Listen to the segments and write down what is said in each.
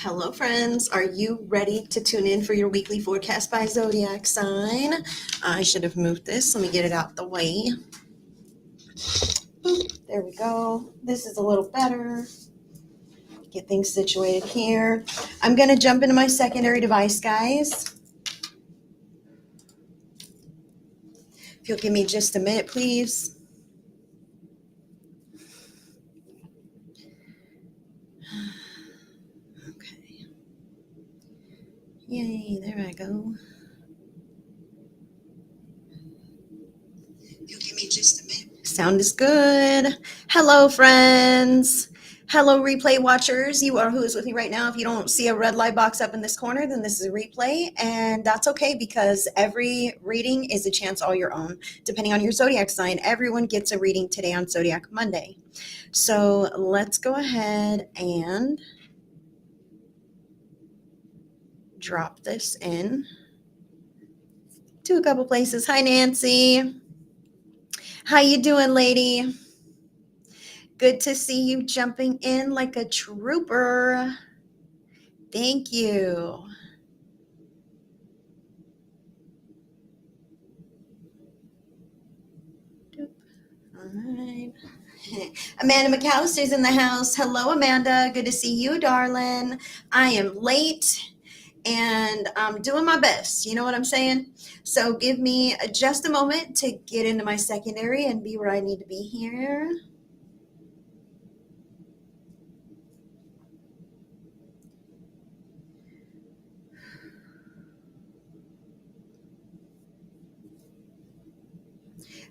Hello, friends. Are you ready to tune in for your weekly forecast by Zodiac sign? I should have moved this. Let me get it out the way. Boop, there we go. This is a little better. Get things situated here. I'm going to jump into my secondary device, guys. If you'll give me just a minute, please. Okay. Yay, there I go. You'll give me just a minute. Sound is good. Hello, friends. Hello, replay watchers. You are who is with me right now. If you don't see a red light box up in this corner, then this is a replay, and that's okay because every reading is a chance all your own. Depending on your zodiac sign, everyone gets a reading today on Zodiac Monday. So let's go ahead and drop this in to a couple places. Hi, Nancy. How you doing, lady? Good to see you jumping in like a trooper. Thank you. All right. Amanda McAllister's in the house. Hello, Amanda. Good to see you, darling. I am late and I'm doing my best. You know what I'm saying? So give me just a moment to get into my secondary and be where I need to be here.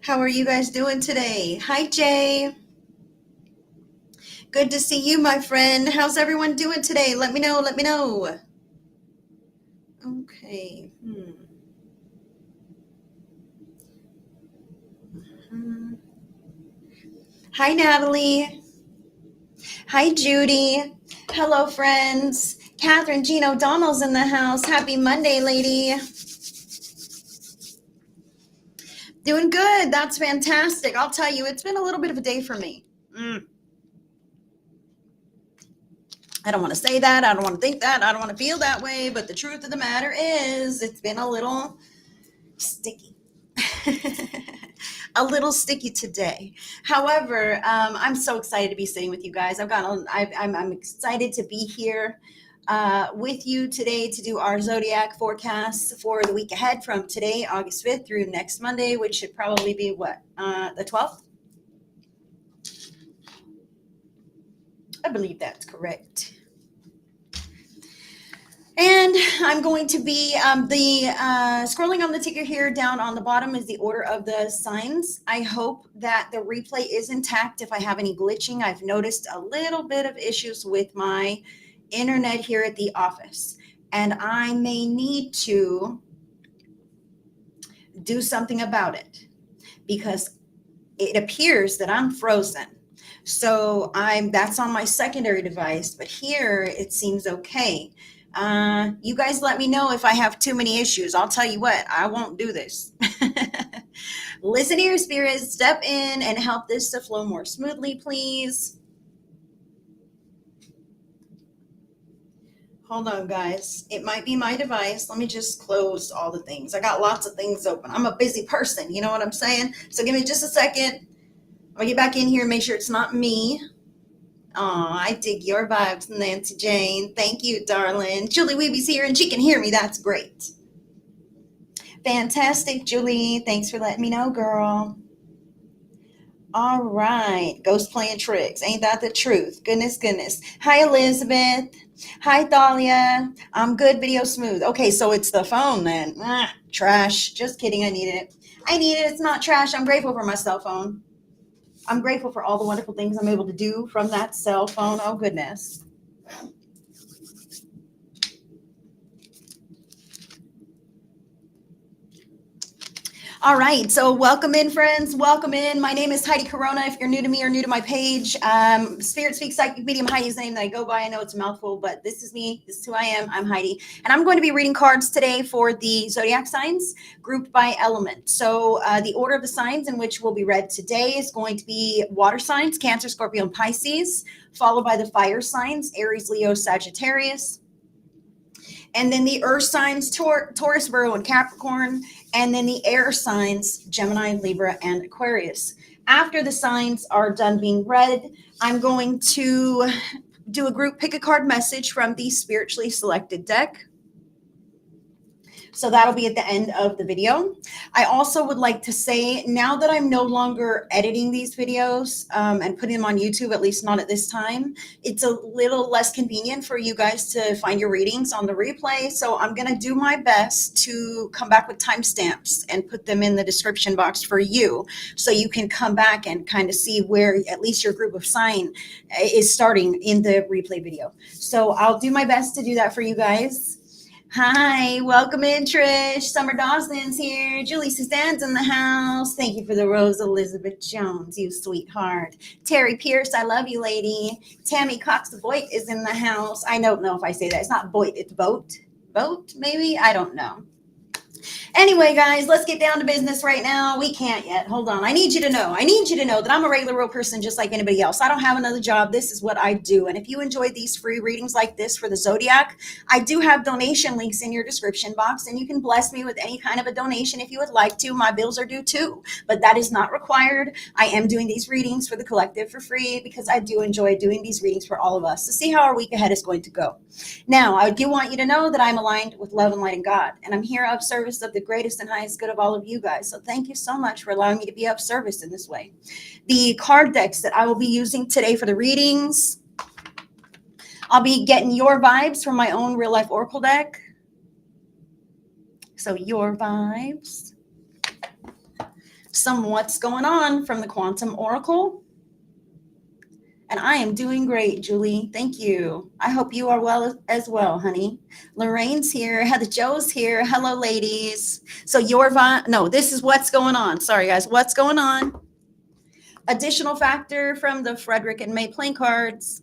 How are you guys doing today? Hi, Jay. Good to see you, my friend. How's everyone doing today? Let me know. Let me know. Okay. Hi, Natalie. Hi, Judy. Hello, friends. Catherine Jean O'Donnell's in the house. Happy Monday, lady. Doing good. That's fantastic. I'll tell you, it's been a little bit of a day for me. I don't want to say that. I don't want to think that. I don't want to feel that way. But the truth of the matter is, it's been a little sticky. A little sticky today. However, I'm so excited to be sitting with you guys. I'm excited to be here with you today to do our zodiac forecasts for the week ahead from today, August 5th, through next Monday, which should probably be what, the 12th? I believe that's correct. And I'm going to be scrolling on the ticker here. Down on the bottom is the order of the signs. I hope that the replay is intact. If I have any glitching, I've noticed a little bit of issues with my internet here at the office, and I may need to do something about it because it appears that I'm frozen. So that's on my secondary device, but here it seems okay. You guys let me know if I have too many issues. I'll tell you what, I won't do this. Listen to your spirits, step in and help this to flow more smoothly, please. Hold on, guys. It might be my device. Let me just close all the things. I got lots of things open. I'm a busy person. You know what I'm saying? So give me just a second. I'll get back in here and make sure it's not me. Aw, I dig your vibes, Nancy Jane. Thank you, darling. Julie Weeby's here and she can hear me. That's great. Fantastic, Julie. Thanks for letting me know, girl. All right. Ghost playing tricks. Ain't that the truth? Goodness, goodness. Hi, Elizabeth. Hi, Thalia. I'm good, video smooth. Okay, so it's the phone then. Trash. Just kidding. I need it. It's not trash. I'm grateful for my cell phone. I'm grateful for all the wonderful things I'm able to do from that cell phone. Oh, goodness. All right, so welcome in, friends. Welcome in. My name is Heidi Corona. If you're new to me or new to my page, Spirit Speak Psychic Medium Heidi is the name that I go by. I know it's a mouthful, but this is me. This is who I am. I'm Heidi, and I'm going to be reading cards today for the zodiac signs grouped by element. So the order of the signs in which will be read today is going to be water signs: Cancer, Scorpio, and Pisces, followed by the fire signs: Aries, Leo, Sagittarius. And then the earth signs, Taurus, Virgo, and Capricorn. And then the air signs, Gemini, Libra, and Aquarius. After the signs are done being read, I'm going to do a group pick a card message from the spiritually selected deck. So that'll be at the end of the video. I also would like to say, now that I'm no longer editing these videos and putting them on YouTube, at least not at this time, it's a little less convenient for you guys to find your readings on the replay. So I'm going to do my best to come back with timestamps and put them in the description box for you, so you can come back and kind of see where at least your group of sign is starting in the replay video. So I'll do my best to do that for you guys. Hi, welcome in, Trish. Summer Dawson's here. Julie Suzanne's in the house. Thank you for the rose, Elizabeth Jones, you sweetheart. Terry Pierce, I love you, lady. Tammy Cox-Boyd is in the house. I don't know if I say that. It's not Boyd, it's Boat. Boat, maybe? I don't know. Anyway, guys, let's get down to business right now. We can't yet. Hold on. I need you to know that I'm a regular real person just like anybody else. I don't have another job. This is what I do. And if you enjoy these free readings like this for the Zodiac, I do have donation links in your description box, and you can bless me with any kind of a donation if you would like to. My bills are due too, but that is not required. I am doing these readings for the collective for free because I do enjoy doing these readings for all of us to see how our week ahead is going to go. Now, I do want you to know that I'm aligned with love and light and God, and I'm here of service of the greatest and highest good of all of you guys. So thank you so much for allowing me to be of service in this way. The card decks that I will be using today for the readings, I'll be getting your vibes from my own real life oracle deck. So your vibes. Some what's going on from the quantum oracle. And I am doing great, Julie. Thank you. I hope you are well as well, honey. Lorraine's here. Heather Joe's here. Hello, ladies. So this is what's going on. Sorry, guys. What's going on? Additional factor from the Frederick and May playing cards.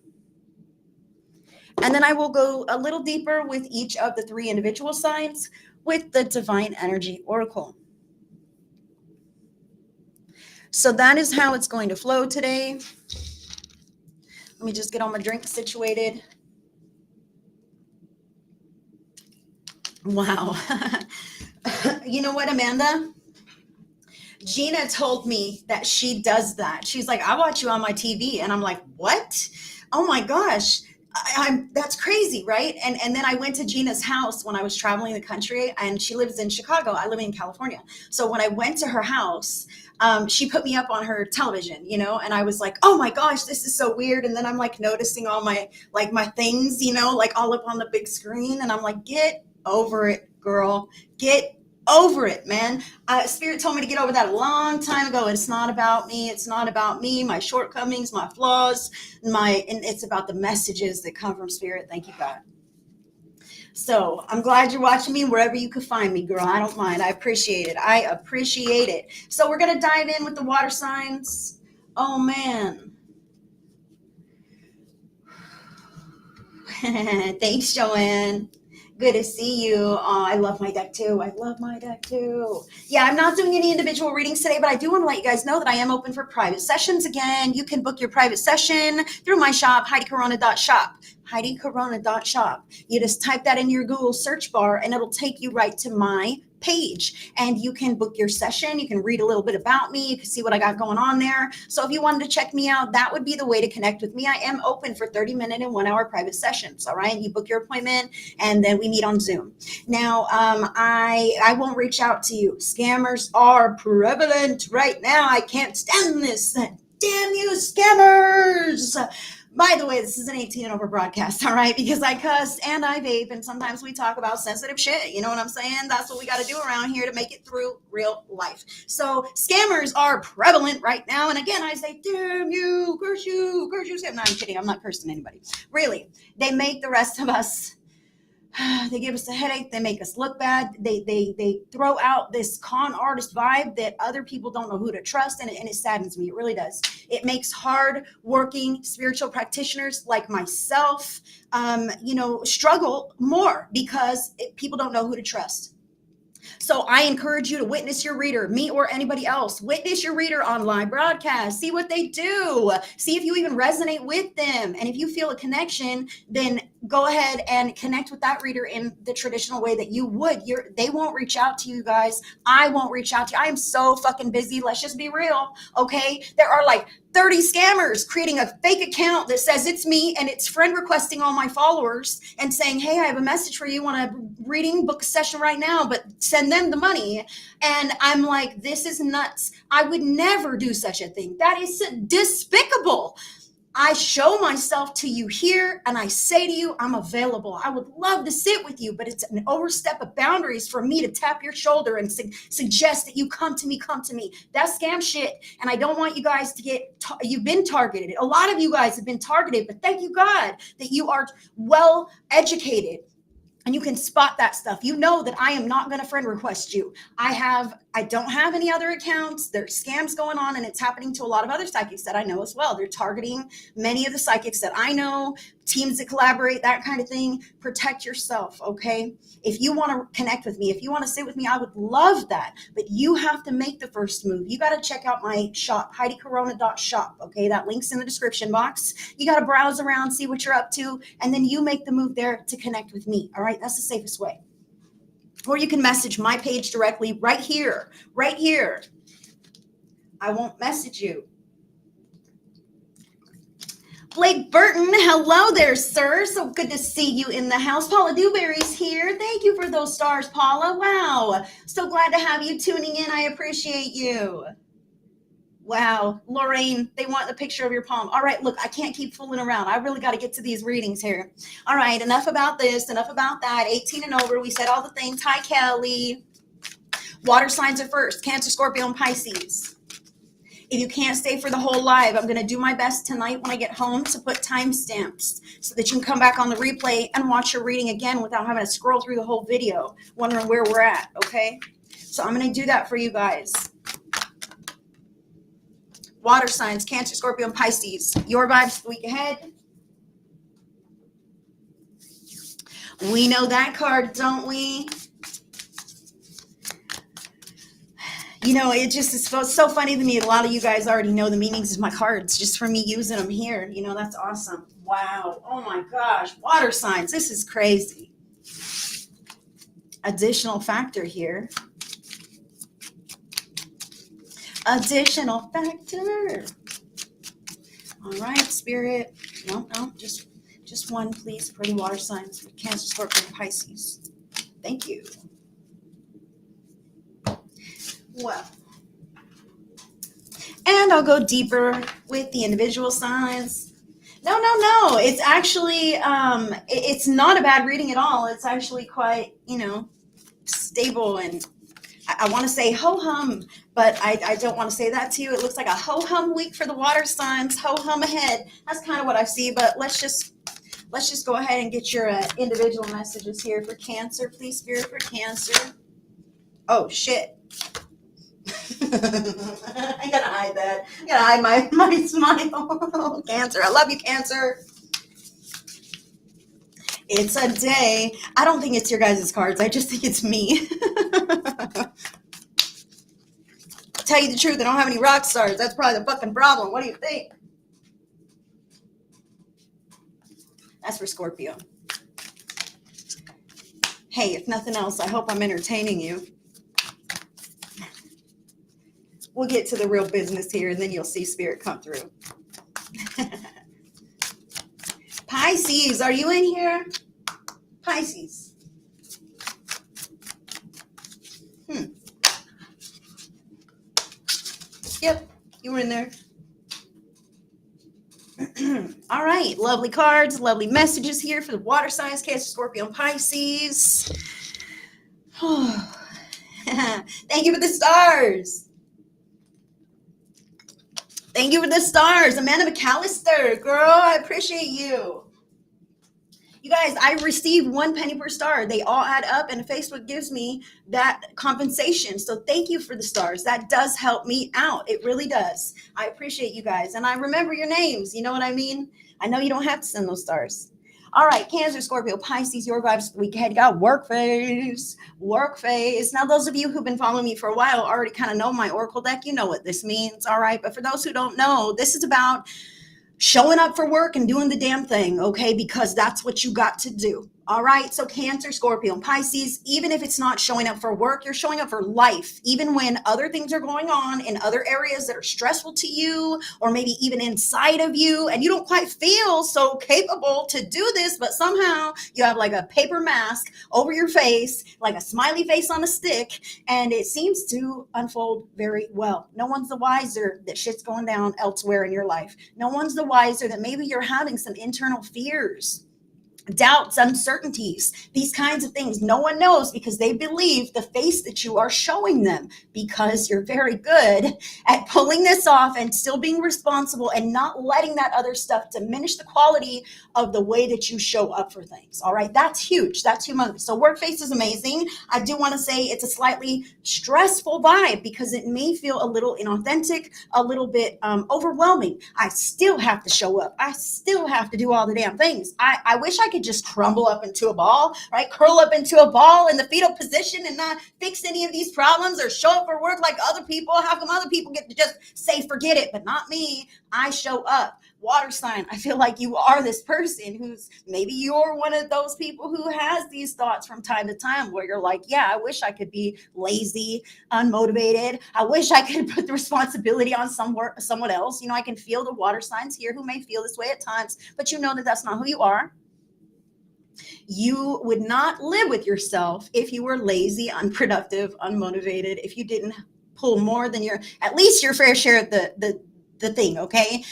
And then I will go a little deeper with each of the three individual signs with the Divine Energy Oracle. So that is how it's going to flow today. Let me just get all my drinks situated. Wow. You know what, Amanda? Gina told me that she does that. She's like, I watch you on my TV. And I'm like, what? Oh my gosh. That's crazy, right? And then I went to Gina's house when I was traveling the country, and she lives in Chicago. I live in California. So when I went to her house, she put me up on her television, and I was like, oh my gosh, this is so weird. And then I'm like noticing all my things, like all up on the big screen. And I'm like, get over it, girl. Get over it, man. Spirit told me to get over that a long time ago. It's not about me. It's not about me, my shortcomings, my flaws, and it's about the messages that come from Spirit. Thank you, God. So I'm glad you're watching me wherever you could find me, girl. I don't mind. I appreciate it. So we're going to dive in with the water signs. Oh, man. Thanks, Joanne. Good to see you. Oh, I love my deck too. Yeah, I'm not doing any individual readings today, but I do want to let you guys know that I am open for private sessions again. You can book your private session through my shop, heidicorona.shop. heidicorona.shop. You just type that in your Google search bar and it'll take you right to my page, and you can book your session. You can read a little bit about me. You can see what I got going on there. So if you wanted to check me out, that would be the way to connect with me. I am open for 30-minute and 1-hour private sessions. All right. You book your appointment and then we meet on Zoom. Now, I won't reach out to you. Scammers are prevalent right now. I can't stand this. Damn you, scammers. By the way, this is an 18 and over broadcast, all right? Because I cuss and I vape, and sometimes we talk about sensitive shit. You know what I'm saying? That's what we got to do around here to make it through real life. So scammers are prevalent right now. And again, I say, damn you, curse you. No, I'm kidding. I'm not cursing anybody. Really, they make the rest of us They give us a headache. They make us look bad. They throw out this con artist vibe that other people don't know who to trust, and it saddens me. It really does. It makes hard working spiritual practitioners like myself, struggle more because people don't know who to trust. So I encourage you to witness your reader, me or anybody else. Witness your reader on live broadcast. See what they do. See if you even resonate with them. And if you feel a connection, then go ahead and connect with that reader in the traditional way that you would. They won't reach out to you guys. I won't reach out to you. I am so fucking busy. Let's just be real. Okay. There are like 30 scammers creating a fake account that says it's me, and it's friend requesting all my followers and saying, hey, I have a message for you. Want a reading, book a session right now, but send them the money. And I'm like, this is nuts. I would never do such a thing. That is despicable. I show myself to you here, and I say to you, I'm available. I would love to sit with you, but it's an overstep of boundaries for me to tap your shoulder and suggest that you come to me. That's scam shit, and I don't want you guys to get, you've been targeted. A lot of you guys have been targeted, but thank you, God, that you are well educated. And you can spot that stuff. You know that I am not going to friend request you. I don't have any other accounts. There's scams going on, and it's happening to a lot of other psychics that I know as well. They're targeting many of the psychics that I know, teams that collaborate, that kind of thing. Protect yourself, okay? If you want to connect with me, if you want to sit with me, I would love that. But you have to make the first move. You got to check out my shop, heidicorona.shop, okay? That link's in the description box. You got to browse around, see what you're up to, and then you make the move there to connect with me, all right? That's the safest way. Or you can message my page directly right here. I won't message you. Blake Burton, hello there, sir. So good to see you in the house. Paula Dewberry's here. Thank you for those stars, Paula. Wow. So glad to have you tuning in. I appreciate you. Wow. Lorraine, they want the picture of your palm. All right, look, I can't keep fooling around. I really got to get to these readings here. All right, enough about this, enough about that. 18 and over, we said all the things. Hi, Kelly. Water signs are first. Cancer, Scorpio, and Pisces. If you can't stay for the whole live, I'm going to do my best tonight when I get home to put timestamps so that you can come back on the replay and watch your reading again without having to scroll through the whole video, wondering where we're at, okay? So I'm going to do that for you guys. Water signs, Cancer, Scorpio, and Pisces. Your vibes the week ahead. We know that card, don't we? You know, it just is so funny to me. A lot of you guys already know the meanings of my cards just from me using them here. You know, that's awesome. Wow. Oh my gosh. Water signs. This is crazy. Additional factor here. Additional factor. All right, Spirit. No, just one, please, for the water signs for Cancer, Scorpio, and Pisces. Thank you. Well, and I'll go deeper with the individual signs. No. It's actually, it's not a bad reading at all. It's actually quite, stable, and I want to say ho-hum, but I don't want to say that to you. It looks like a ho-hum week for the water signs. Ho-hum ahead. That's kind of what I see, but let's just go ahead and get your individual messages here for Cancer. Please, Spirit, for Cancer. Oh, shit. I gotta hide that. I gotta hide my smile. Cancer. I love you, Cancer. It's a day. I don't think it's your guys' cards. I just think it's me. Tell you the truth, I don't have any rock stars. That's probably the fucking problem. What do you think? That's for Scorpio. Hey, if nothing else, I hope I'm entertaining you. We'll get to the real business here, and then you'll see Spirit come through. Pisces, are you in here? Pisces. Yep, you were in there. All right, lovely cards, lovely messages here for the water signs, Cancer, Scorpio, and Pisces. Thank you for the stars. Thank you for the stars. Amanda McAllister, girl, I appreciate you. You guys, I receive 1 penny per star. They all add up, and Facebook gives me that compensation. So thank you for the stars. That does help me out. It really does. I appreciate you guys. And I remember your names. You know what I mean? I know you don't have to send those stars. All right, Cancer, Scorpio, Pisces, your vibes for the week ahead. You got work phase, work phase. Now, those of you who've been following me for a while already kind of know my Oracle deck. You know what this means, all right? But for those who don't know, this is about showing up for work and doing the damn thing, okay? Because that's what you got to do. All right. So Cancer, Scorpio, and Pisces, even if it's not showing up for work, you're showing up for life, even when other things are going on in other areas that are stressful to you, or maybe even inside of you, and you don't quite feel so capable to do this, but somehow you have like a paper mask over your face, like a smiley face on a stick, and it seems to unfold very well. No one's the wiser that shit's going down elsewhere in your life. No one's the wiser that maybe you're having some internal fears, doubts, uncertainties, these kinds of things. No one knows, because they believe the face that you are showing them, because you're very good at pulling this off and still being responsible and not letting that other stuff diminish the quality of the way that you show up for things. All right. That's huge. That's humongous. So work face is amazing. I do want to say it's a slightly stressful vibe, because it may feel a little inauthentic, a little bit overwhelming. I still have to show up. I still have to do all the damn things. I wish I could just crumble up into a ball, right? Curl up into a ball in the fetal position and not fix any of these problems or show up for work like other people. How come other people get to just say, forget it, but not me? I show up. Water sign, I feel like you are this person who's, maybe you're one of those people who has these thoughts from time to time, where you're like, yeah, I wish I could be lazy, unmotivated. I wish I could put the responsibility on someone else. You know, I can feel the water signs here who may feel this way at times, but you know that that's not who you are. You would not live with yourself if you were lazy, unproductive, unmotivated, if you didn't pull more than at least your fair share of the thing, okay?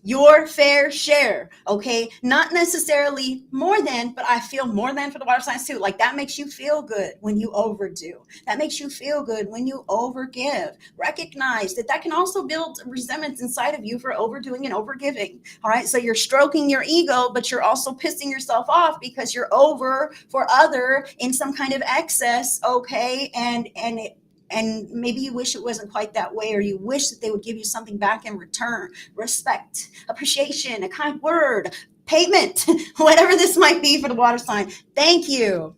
Your fair share, okay? Not necessarily more than, but I feel more than for the water signs too. Like, that makes you feel good when you overdo. That makes you feel good when you overgive. Recognize that that can also build resentments inside of you for overdoing and overgiving. All right. So you're stroking your ego, but you're also pissing yourself off because you're over for other in some kind of excess. Okay. And maybe you wish it wasn't quite that way, or you wish that they would give you something back in return: respect, appreciation, a kind word, payment, whatever this might be for the water sign. Thank you.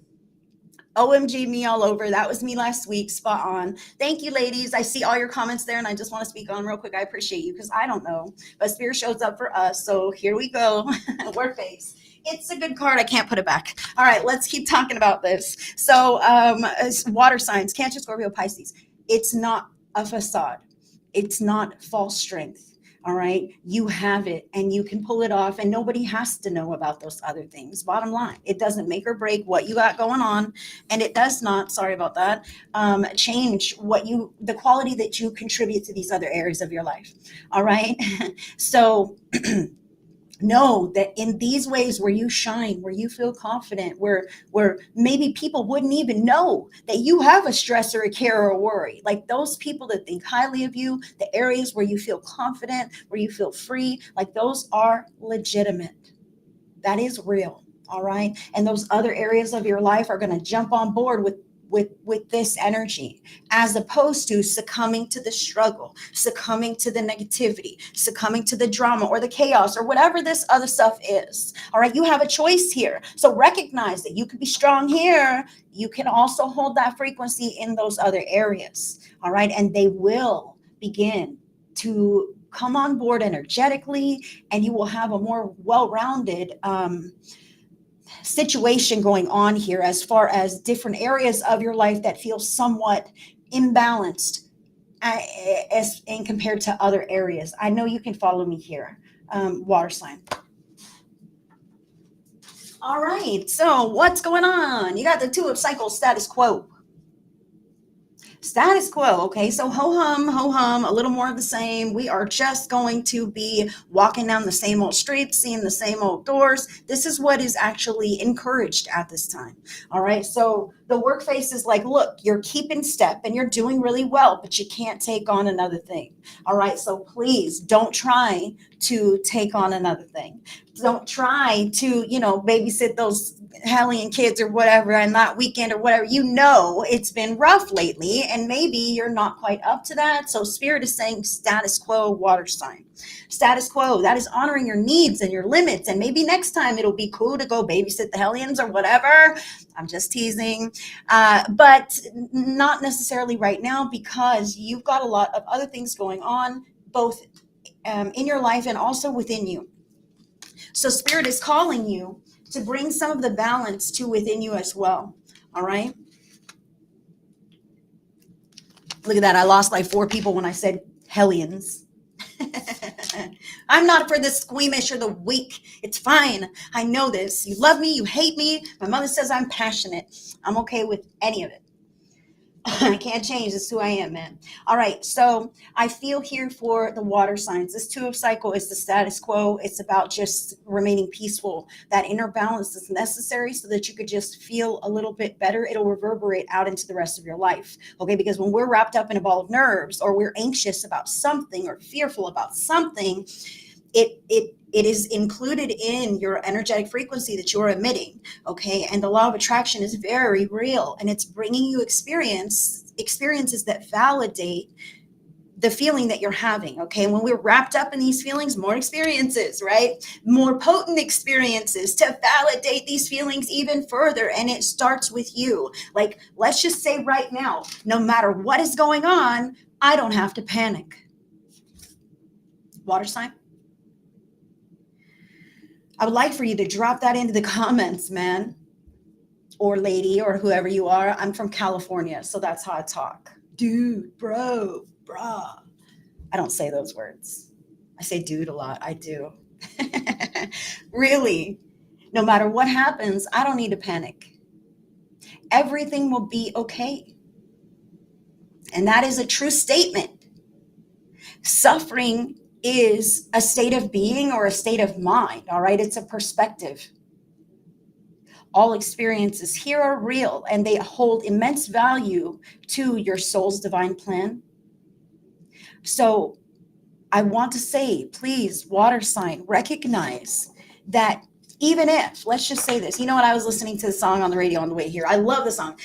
OMG, me all over. That was me last week. Spot on. Thank you, ladies. I see all your comments there, and I just want to speak on real quick. I appreciate you, because I don't know, but Spirit shows up for us. So here we go. Word face. It's a good card. I can't put it back. All right, let's keep talking about this. So water signs, Cancer, Scorpio, Pisces. It's not a facade. It's not false strength. All right. You have it and you can pull it off, and nobody has to know about those other things. Bottom line, it doesn't make or break what you got going on. And it does not, sorry about that, change the quality that you contribute to these other areas of your life. All right. So know that in these ways where you shine, where you feel confident, where maybe people wouldn't even know that you have a stress or a care or a worry, like those people that think highly of you, the areas where you feel confident, where you feel free, like those are legitimate. That is real. All right. And those other areas of your life are going to jump on board with this energy, as opposed to succumbing to the struggle, succumbing to the negativity, succumbing to the drama or the chaos or whatever this other stuff is. All right. You have a choice here. So recognize that you can be strong here. You can also hold that frequency in those other areas. All right. And they will begin to come on board energetically, and you will have a more well-rounded situation going on here, as far as different areas of your life that feel somewhat imbalanced as in compared to other areas. I know you can follow me here, water sign. All right, so what's going on? You got the Two of Cycles, status quo. Status quo. Okay, so ho hum, a little more of the same. We are just going to be walking down the same old streets, seeing the same old doors. This is what is actually encouraged at this time. All right, so the work face is like, look, you're keeping step and you're doing really well, but you can't take on another thing. All right, so please don't try to take on another thing. Don't try to, babysit those hellion kids or whatever on that weekend or whatever. It's been rough lately and maybe you're not quite up to that. So spirit is saying status quo, water sign. Status quo, that is honoring your needs and your limits. And maybe next time it'll be cool to go babysit the hellions or whatever. I'm just teasing. But not necessarily right now because you've got a lot of other things going on, both in your life and also within you. So spirit is calling you to bring some of the balance to within you as well. All right. Look at that. I lost like 4 people when I said hellions. I'm not for the squeamish or the weak. It's fine. I know this. You love me. You hate me. My mother says I'm passionate. I'm okay with any of it. I can't change. This is who I am, man. All right. So I feel here for the water signs. This 2 of cycle is the status quo. It's about just remaining peaceful. That inner balance is necessary so that you could just feel a little bit better. It'll reverberate out into the rest of your life. Okay. Because when we're wrapped up in a ball of nerves or we're anxious about something or fearful about something, it is included in your energetic frequency that you're emitting. Okay. And the law of attraction is very real and it's bringing you experiences that validate the feeling that you're having. Okay. And when we're wrapped up in these feelings, more experiences, right? More potent experiences to validate these feelings even further. And it starts with you. Like, let's just say right now, no matter what is going on, I don't have to panic. Water sign. I would like for you to drop that into the comments, man, or lady, or whoever you are. I'm from California, so that's how I talk. Dude, bro, brah. I don't say those words. I say dude a lot. I do. Really, no matter what happens, I don't need to panic. Everything will be okay. And that is a true statement. Suffering is a state of being or a state of mind. All right. It's a perspective. All experiences here are real and they hold immense value to your soul's divine plan. So I want to say, please, water sign, recognize that even if, let's just say this, what, I was listening to the song on the radio on the way here. I love the song.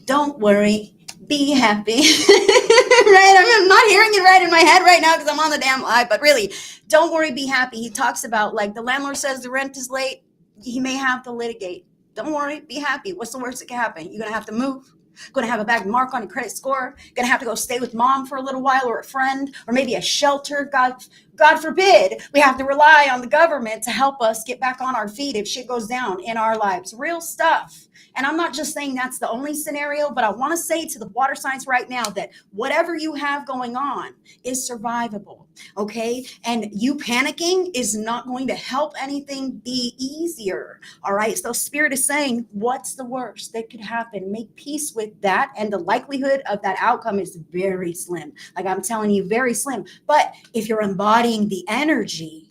Don't worry, be happy. Right? I'm not hearing it right in my head right now because I'm on the damn live, but really, don't worry, be happy. He talks about, like, the landlord says the rent is late. He may have to litigate. Don't worry, be happy. What's the worst that can happen? You're going to have to move. Going to have a bad mark on your credit score. Going to have to go stay with mom for a little while, or a friend, or maybe a shelter. God forbid we have to rely on the government to help us get back on our feet if shit goes down in our lives. Real stuff. And I'm not just saying that's the only scenario, but I want to say to the water signs right now that whatever you have going on is survivable. Okay. And you panicking is not going to help anything be easier. All right. So spirit is saying, what's the worst that could happen? Make peace with that. And the likelihood of that outcome is very slim. Like I'm telling you, very slim. But if you're embodying the energy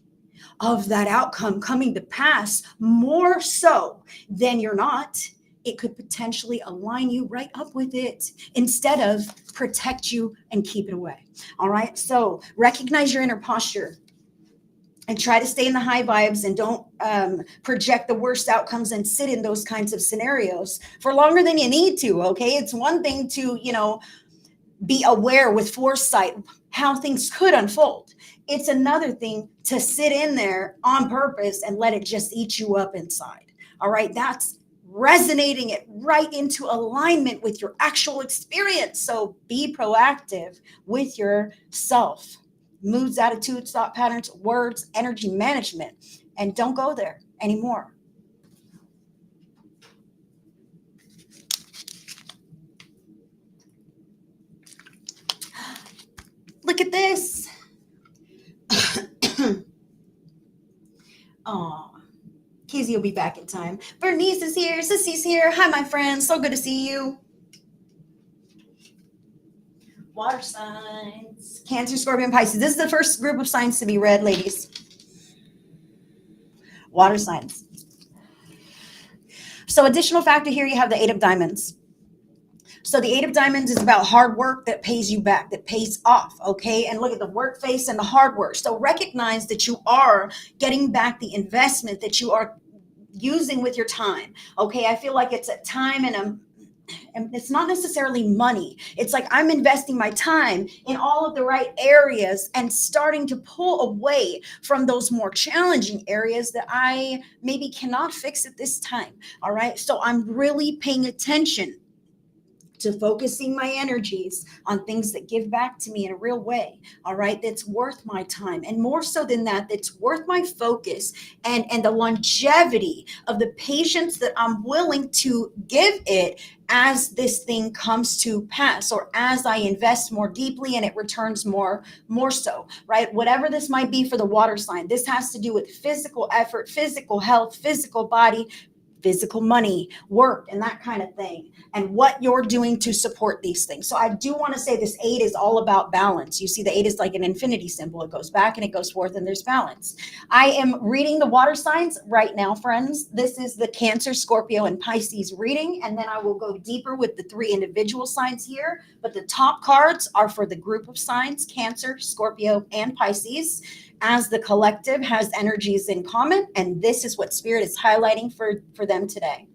of that outcome coming to pass more so than you're not, it could potentially align you right up with it instead of protect you and keep it away. All right. So recognize your inner posture and try to stay in the high vibes and don't project the worst outcomes and sit in those kinds of scenarios for longer than you need to. Okay. It's one thing to, be aware with foresight how things could unfold. It's another thing to sit in there on purpose and let it just eat you up inside. All right. That's resonating it right into alignment with your actual experience. So be proactive with yourself. Moods, attitudes, thought patterns, words, energy management, and don't go there anymore. Look at this. Oh, Kizzy will be back in time. Bernice is here. Sissy's here. Hi, my friends. So good to see you. Water signs. Cancer, Scorpion, Pisces. This is the first group of signs to be read, ladies. Water signs. So additional factor here, you have the 8 of diamonds. So the Eight of Diamonds is about hard work that pays you back, that pays off, okay? And look at the work face and the hard work. So recognize that you are getting back the investment that you are using with your time, okay? I feel like it's a time and it's not necessarily money. It's like I'm investing my time in all of the right areas and starting to pull away from those more challenging areas that I maybe cannot fix at this time. All right. So I'm really paying attention to focusing my energies on things that give back to me in a real way, all right, that's worth my time, and more so than that, that's worth my focus and the longevity of the patience that I'm willing to give it as this thing comes to pass, or as I invest more deeply and it returns more so, right? Whatever this might be for the water sign, this has to do with physical effort, physical health, physical body, physical money, work, and that kind of thing, and what you're doing to support these things. So I do want to say this eight is all about balance. You see, the eight is like an infinity symbol. It goes back and it goes forth, and there's balance. I am reading the water signs right now, friends. This is the Cancer, Scorpio, and Pisces reading, and then I will go deeper with the three individual signs here. But the top cards are for the group of signs, Cancer, Scorpio, and Pisces, as the collective has energies in common, and this is what spirit is highlighting for them today.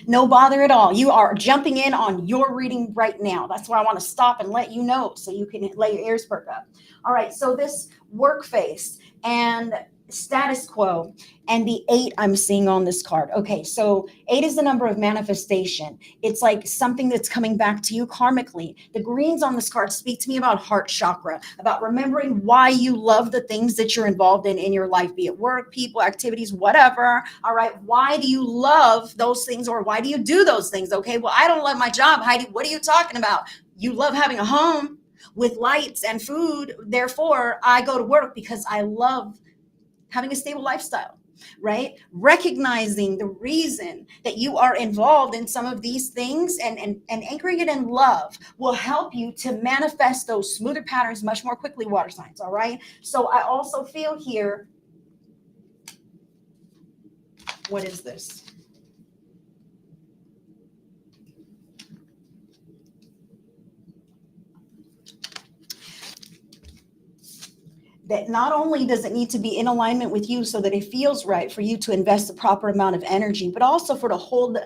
No bother at all. You are jumping in on your reading right now. That's why I want to stop and let you know so you can let your ears perk up. All right, so this work face and status quo and the eight I'm seeing on this card. Okay, so eight is the number of manifestation. It's like something that's coming back to you karmically. The greens on this card speak to me about heart chakra, about remembering why you love the things that you're involved in your life, be it work, people, activities, whatever. All right, why do you love those things, or why do you do those things? Okay, well, I don't love my job, Heidi. What are you talking about? You love having a home with lights and food. Therefore, I go to work because I love having a stable lifestyle, right? Recognizing the reason that you are involved in some of these things and anchoring it in love will help you to manifest those smoother patterns much more quickly, water signs, all right? So I also feel here, what is this? That not only does it need to be in alignment with you so that it feels right for you to invest the proper amount of energy, but also for to hold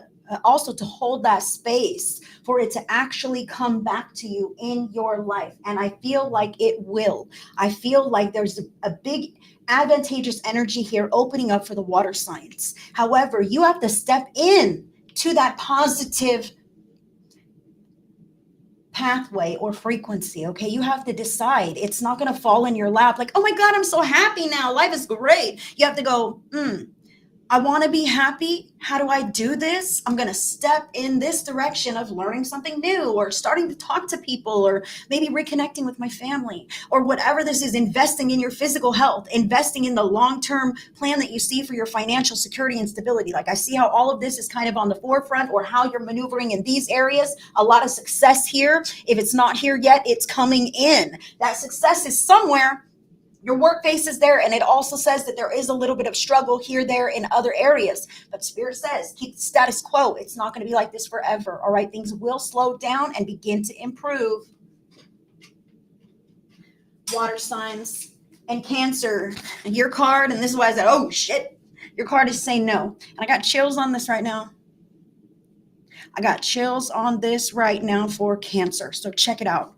also to hold that space for it to actually come back to you in your life. And I feel like it will. I feel like there's a big advantageous energy here opening up for the water signs. However, you have to step in to that positive pathway or frequency. Okay, you have to decide. It's not going to fall in your lap like, oh my god, I'm so happy now, life is great. You have to go, I want to be happy. How do I do this? I'm going to step in this direction of learning something new, or starting to talk to people, or maybe reconnecting with my family, or whatever this is. Investing in your physical health, investing in the long-term plan that you see for your financial security and stability. Like, I see how all of this is kind of on the forefront, or how you're maneuvering in these areas. A lot of success here. If it's not here yet, it's coming in. That success is somewhere. Your work face is there, and it also says that there is a little bit of struggle here, there, in other areas. But Spirit says, keep the status quo. It's not going to be like this forever. All right, things will slow down and begin to improve. Water signs and Cancer, your card, and this is why I said, oh shit, your card is saying no. And I got chills on this right now. I got chills on this right now for Cancer. So check it out.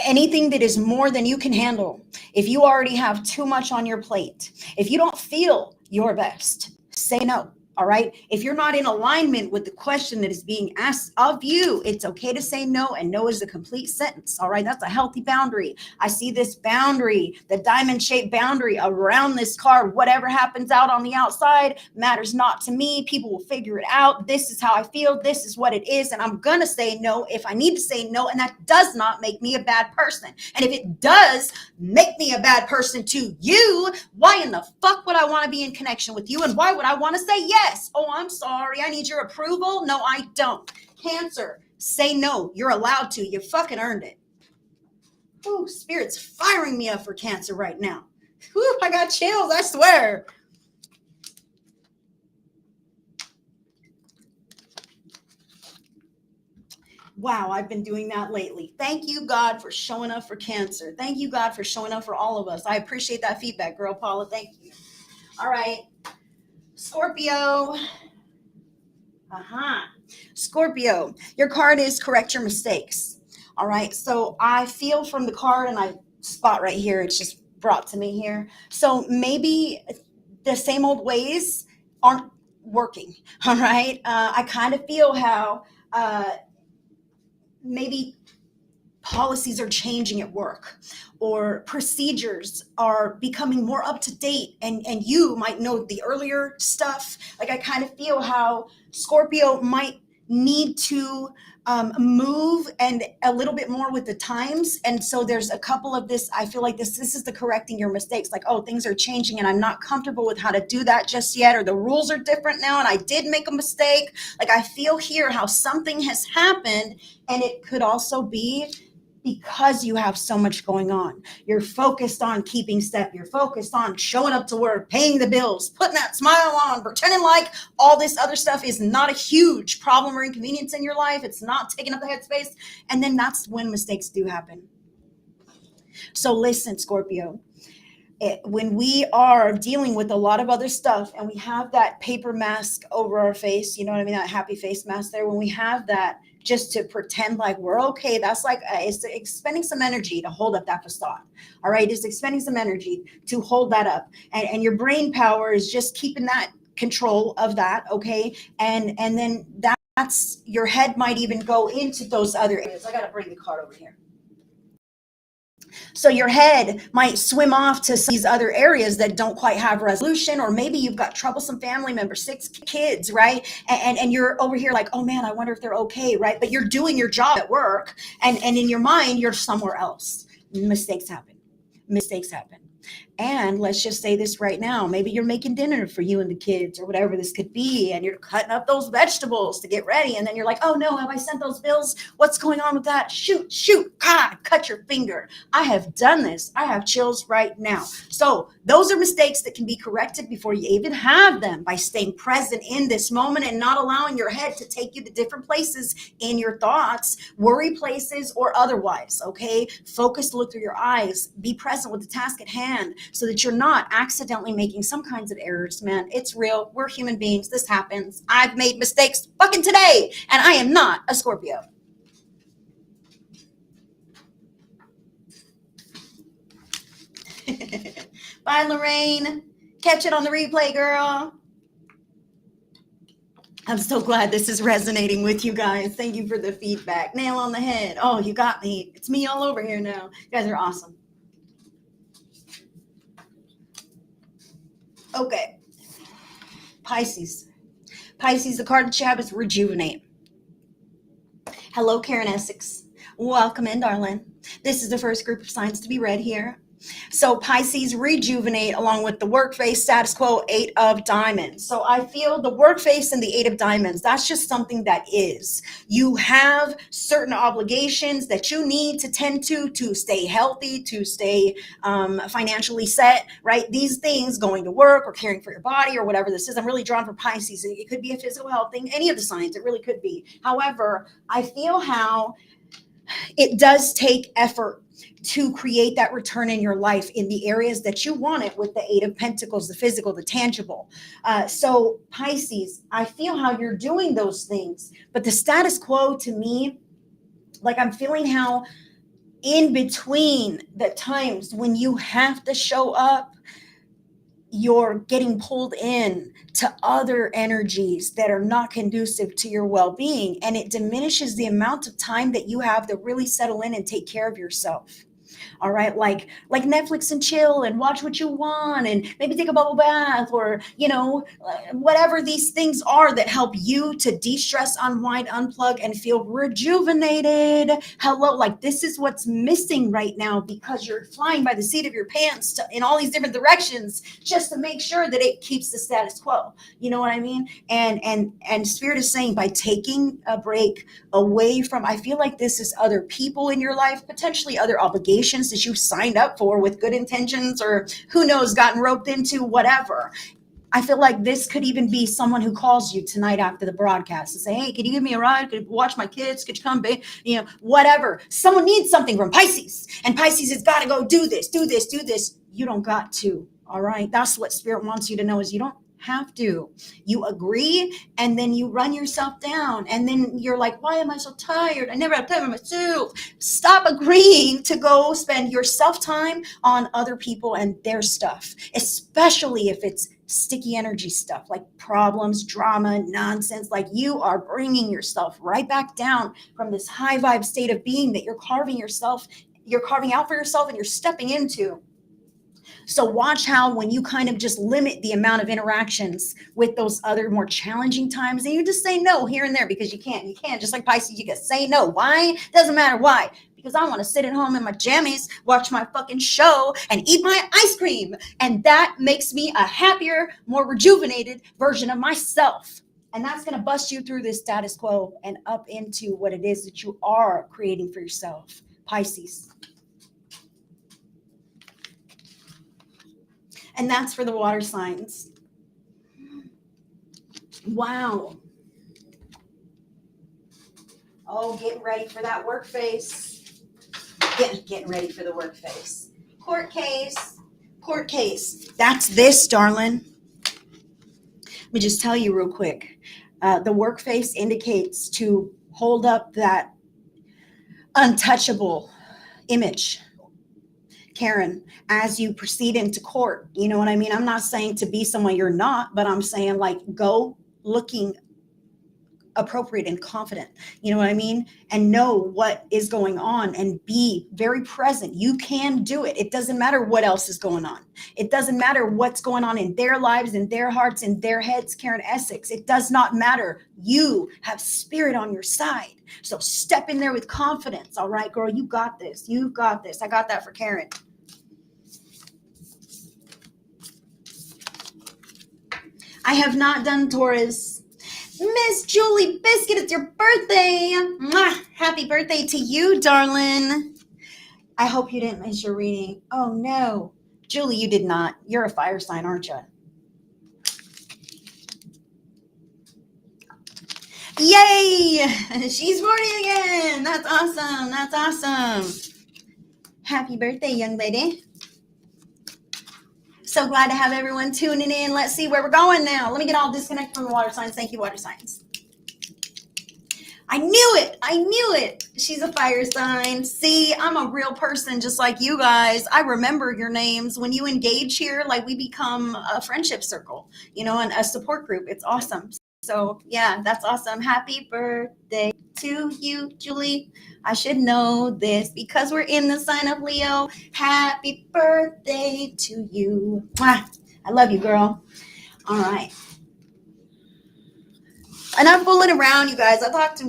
Anything that is more than you can handle, if you already have too much on your plate, if you don't feel your best, say no. All right. If you're not in alignment with the question that is being asked of you, it's okay to say no. And no is a complete sentence. All right. That's a healthy boundary. I see this boundary, the diamond shaped boundary around this card. Whatever happens out on the outside matters not to me. People will figure it out. This is how I feel. This is what it is. And I'm going to say no if I need to say no. And that does not make me a bad person. And if it does make me a bad person to you, why in the fuck would I want to be in connection with you? And why would I want to say yes? Oh, I'm sorry. I need your approval. No, I don't. Cancer, say no. You're allowed to. You fucking earned it. Ooh, Spirit's firing me up for Cancer right now. Ooh, I got chills, I swear. Wow, I've been doing that lately. Thank you, God, for showing up for Cancer. Thank you, God, for showing up for all of us. I appreciate that feedback, girl Paula. Thank you. All right, Scorpio. Uh-huh. Scorpio, your card is correct your mistakes. All right. So I feel from the card, and I spot right here, it's just brought to me here. So maybe the same old ways aren't working. All right. I kind of feel how maybe policies are changing at work, or procedures are becoming more up to date, and you might know the earlier stuff. Like, I kind of feel how Scorpio might need to move and a little bit more with the times. And so there's a couple of this, I feel like this is the correcting your mistakes. Like, oh, things are changing and I'm not comfortable with how to do that just yet, or the rules are different now and I did make a mistake. Like, I feel here how something has happened, and it could also be because you have so much going on. You're focused on keeping step. You're focused on showing up to work, paying the bills, putting that smile on, pretending like all this other stuff is not a huge problem or inconvenience in your life. It's not taking up the headspace. And then that's when mistakes do happen. So listen, Scorpio, when we are dealing with a lot of other stuff and we have that paper mask over our face, you know what I mean? That happy face mask there, when we have that just to pretend like we're okay, that's like, it's expending some energy to hold up that facade. All right. It's expending some energy to hold that up. And your brain power is just keeping that control of that. Okay. And then that's, your head might even go into those other areas. I got to bring the card over here. So your head might swim off to these other areas that don't quite have resolution, or maybe you've got troublesome family members, 6 kids, right? And you're over here like, oh man, I wonder if they're okay, right? But you're doing your job at work, and in your mind, you're somewhere else. Mistakes happen. Mistakes happen. And let's just say this right now. Maybe you're making dinner for you and the kids, or whatever this could be, and you're cutting up those vegetables to get ready. And then you're like, oh no, have I sent those bills? What's going on with that? Shoot, God, cut your finger. I have done this. I have chills right now. So those are mistakes that can be corrected before you even have them, by staying present in this moment and not allowing your head to take you to different places in your thoughts, worry places or otherwise. Okay. Focus, look through your eyes, be present with the task at hand, so that you're not accidentally making some kinds of errors. Man, it's real. We're human beings. This happens. I've made mistakes fucking today, and I am not a Scorpio. Bye, Lorraine. Catch it on the replay, girl. I'm so glad this is resonating with you guys. Thank you for the feedback. Nail on the head. Oh, you got me. It's me all over here now. You guys are awesome. Okay. Pisces. Pisces, the card that you have is rejuvenate. Hello, Karen Essex. Welcome in, darling. This is the first group of signs to be read here. So Pisces, rejuvenate, along with the work face, status quo, 8 of diamonds. So I feel the work face and the 8 of diamonds, that's just something that is. You have certain obligations that you need to tend to stay healthy, to stay financially set, right? These things, going to work or caring for your body or whatever this is. I'm really drawn for Pisces. It could be a physical health thing, any of the signs, it really could be. However, I feel how it does take effort to create that return in your life in the areas that you want it, with the 8 of Pentacles, the physical, the tangible. So Pisces, I feel how you're doing those things, but the status quo to me, like, I'm feeling how in between the times when you have to show up, you're getting pulled in to other energies that are not conducive to your well-being, and it diminishes the amount of time that you have to really settle in and take care of yourself. All right, like Netflix and chill and watch what you want, and maybe take a bubble bath, or whatever these things are that help you to de-stress, unwind, unplug, and feel rejuvenated. Hello, like, this is what's missing right now, because you're flying by the seat of your pants in all these different directions just to make sure that it keeps the status quo. You know what I mean? And Spirit is saying, by taking a break away from, I feel like this is other people in your life, potentially other obligations that you signed up for with good intentions, or who knows, gotten roped into, whatever. I feel like this could even be someone who calls you tonight after the broadcast and say, hey, can you give me a ride? Could you watch my kids? Could you come, babe? Whatever. Someone needs something from Pisces, and Pisces has got to go do this, do this, do this. You don't got to. All right. That's what Spirit wants you to know is you don't have to. You agree, and then you run yourself down, and then you're like, why am I so tired? I never have time for myself. Stop agreeing to go spend your self time on other people and their stuff, especially if it's sticky energy stuff like problems, drama, nonsense. Like, you are bringing yourself right back down from this high vibe state of being that you're carving out for yourself, and you're stepping into. So watch how when you kind of just limit the amount of interactions with those other more challenging times, and you just say no here and there, because you can't just like Pisces, you can say no. Why? Doesn't matter why. Because I want to sit at home in my jammies, watch my fucking show, and eat my ice cream. And that makes me a happier, more rejuvenated version of myself. And that's going to bust you through this status quo and up into what it is that you are creating for yourself. Pisces. And that's for the water signs. Wow. Oh, getting ready for that work face. Getting ready for the work face. Court case. Court case. That's this, darling. Let me just tell you real quick. The work face indicates to hold up that untouchable image, Karen, as you proceed into court. You know what I mean? I'm not saying to be someone you're not, but I'm saying like go looking appropriate and confident, you know what I mean? And know what is going on and be very present. You can do it. It doesn't matter what else is going on. It doesn't matter what's going on in their lives, in their hearts, in their heads, Karen Essex. It does not matter. You have spirit on your side. So step in there with confidence. All right, girl, you got this. You got this. I got that for Karen. I have not done Taurus. Miss Julie Biscuit, it's your birthday. Mwah! Happy birthday to you, darling. I hope you didn't miss your reading. Oh, no. Julie, you did not. You're a fire sign, aren't you? Yay! She's 40 again. That's awesome. That's awesome. Happy birthday, young lady. So glad to have everyone tuning in. Let's see where we're going now. Let me get all disconnected from the water signs. Thank you, water signs. I knew it. I knew it. She's a fire sign. See, I'm a real person just like you guys. I remember your names. When you engage here, like we become a friendship circle, and a support group. It's awesome. So yeah, that's awesome. Happy birthday to you, Julie. I should know this because we're in the sign of Leo. Happy birthday to you. Mwah. I love you, girl. All right. Enough fooling around, you guys. I talk too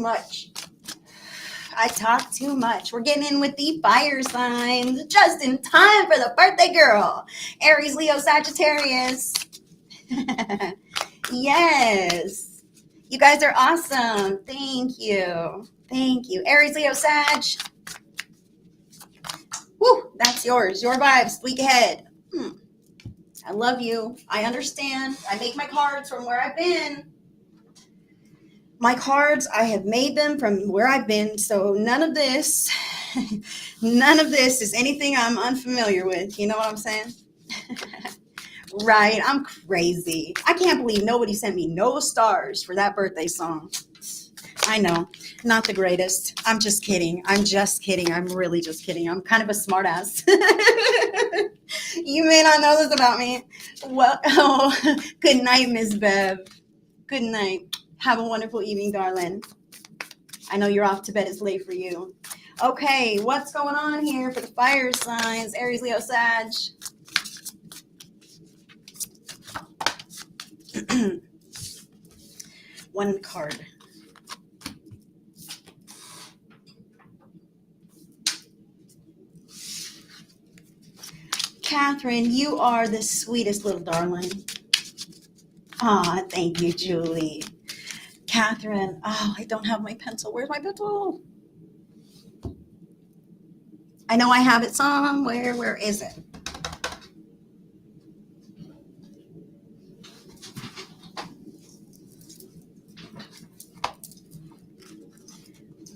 much. We're getting in with the fire signs just in time for the birthday girl. Aries, Leo, Sagittarius. Yes. You guys are awesome. Thank you. Thank you. Aries, Leo, Sag. Woo, that's yours. Your vibes. Week ahead. I love you. I understand. I make my cards from where I've been. My cards, I have made them from where I've been. So none of this is anything I'm unfamiliar with. You know what I'm saying? Right. I'm crazy. I can't believe nobody sent me no stars for that birthday song. I know. Not the greatest. I'm just kidding. I'm really just kidding. I'm kind of a smart ass. You may not know this about me. Well, good night, Miss Bev. Good night. Have a wonderful evening, darling. I know you're off to bed. It's late for you. Okay, what's going on here for the fire signs? Aries, Leo, Sag. One card. Catherine, you are the sweetest little darling. Aw, thank you, Julie. Catherine, I don't have my pencil. Where's my pencil? I know I have it somewhere. Where is it?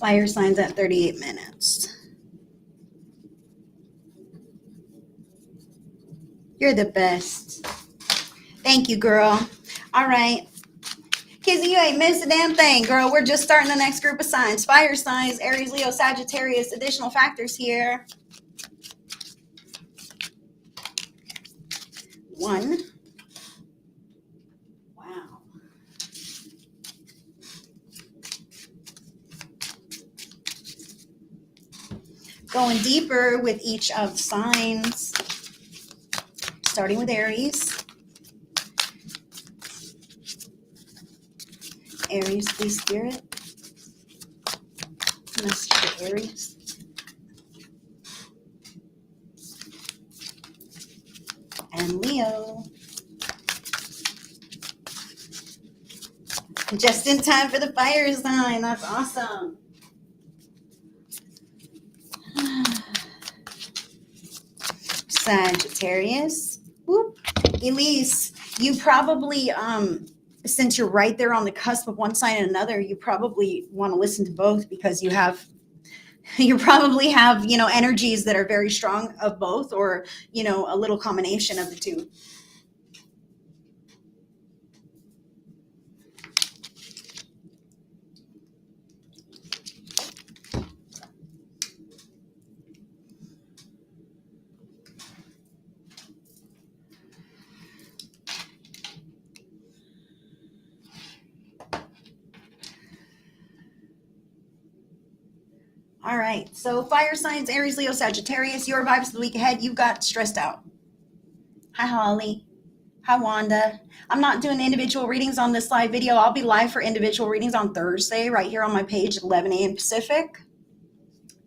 Fire signs at 38 minutes. You're the best. Thank you, girl. All right. Kizzy, you ain't missed a damn thing, girl. We're just starting the next group of signs. Fire signs, Aries, Leo, Sagittarius. Additional factors here. 1. Wow. Going deeper with each of the signs. Starting with Aries. Aries, please, Spirit. Message to Aries. And Leo. Just in time for the fire sign. That's awesome. Sagittarius. Whoop. Elise, you probably, since you're right there on the cusp of one sign and another, you probably want to listen to both because you probably have, energies that are very strong of both, or, a little combination of the two. All right. So fire signs, Aries, Leo, Sagittarius, your vibes of the week ahead. You've got stressed out. Hi, Holly. Hi, Wanda. I'm not doing individual readings on this live video. I'll be live for individual readings on Thursday right here on my page at 11 a.m. Pacific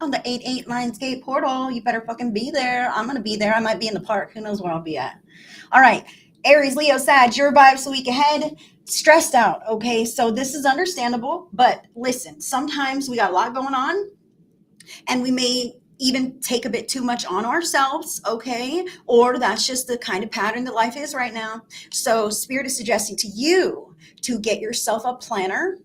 on the 8-8 Lionsgate portal. You better fucking be there. I'm going to be there. I might be in the park. Who knows where I'll be at. All right. Aries, Leo, Sag, your vibes the week ahead. Stressed out. Okay. So this is understandable, but listen, sometimes we got a lot going on and we may even take a bit too much on ourselves, okay? Or that's just the kind of pattern that life is right now. So Spirit is suggesting to you to get yourself a planner,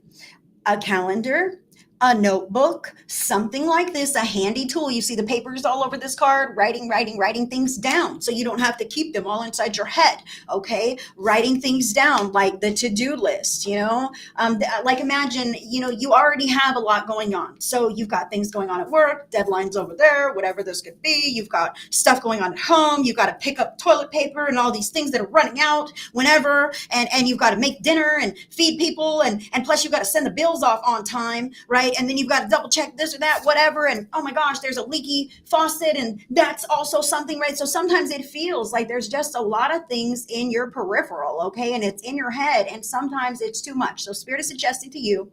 a calendar, a notebook, something like this, a handy tool. You see the papers all over this card, writing things down so you don't have to keep them all inside your head, okay? Writing things down like the to-do list, like imagine, you already have a lot going on. So you've got things going on at work, deadlines over there, whatever this could be. You've got stuff going on at home. You've got to pick up toilet paper and all these things that are running out whenever, and you've got to make dinner and feed people, and plus you've got to send the bills off on time, right? And then you've got to double check this or that, whatever. And oh my gosh, there's a leaky faucet, and that's also something, right? So sometimes it feels like there's just a lot of things in your peripheral, okay? And it's in your head, and sometimes it's too much. So Spirit is suggesting to you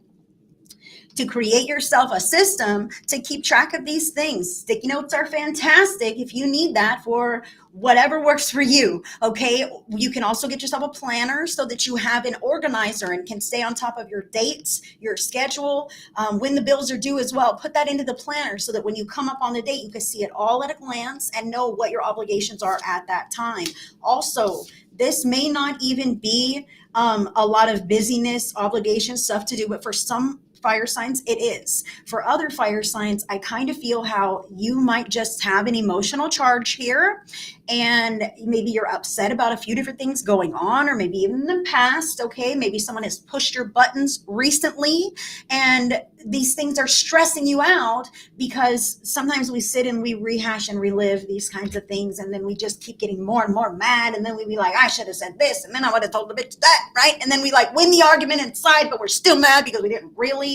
to create yourself a system to keep track of these things. Sticky notes are fantastic if you need that for whatever works for you, okay? You can also get yourself a planner so that you have an organizer and can stay on top of your dates, your schedule, when the bills are due as well. Put that into the planner so that when you come up on the date, you can see it all at a glance and know what your obligations are at that time. Also, this may not even be a lot of busyness, obligations, stuff to do, but for some fire signs, it is. For other fire signs, I kind of feel how you might just have an emotional charge here, and maybe you're upset about a few different things going on, or maybe even in the past, okay? Maybe someone has pushed your buttons recently, and these things are stressing you out because sometimes we sit and we rehash and relive these kinds of things, and then we just keep getting more and more mad, and then we be like, I should have said this, and then I would have told the bitch that, right? And then we like win the argument inside, but we're still mad because we didn't really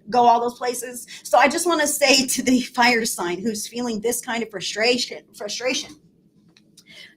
go all those places. So I just want to say to the fire sign who's feeling this kind of frustration,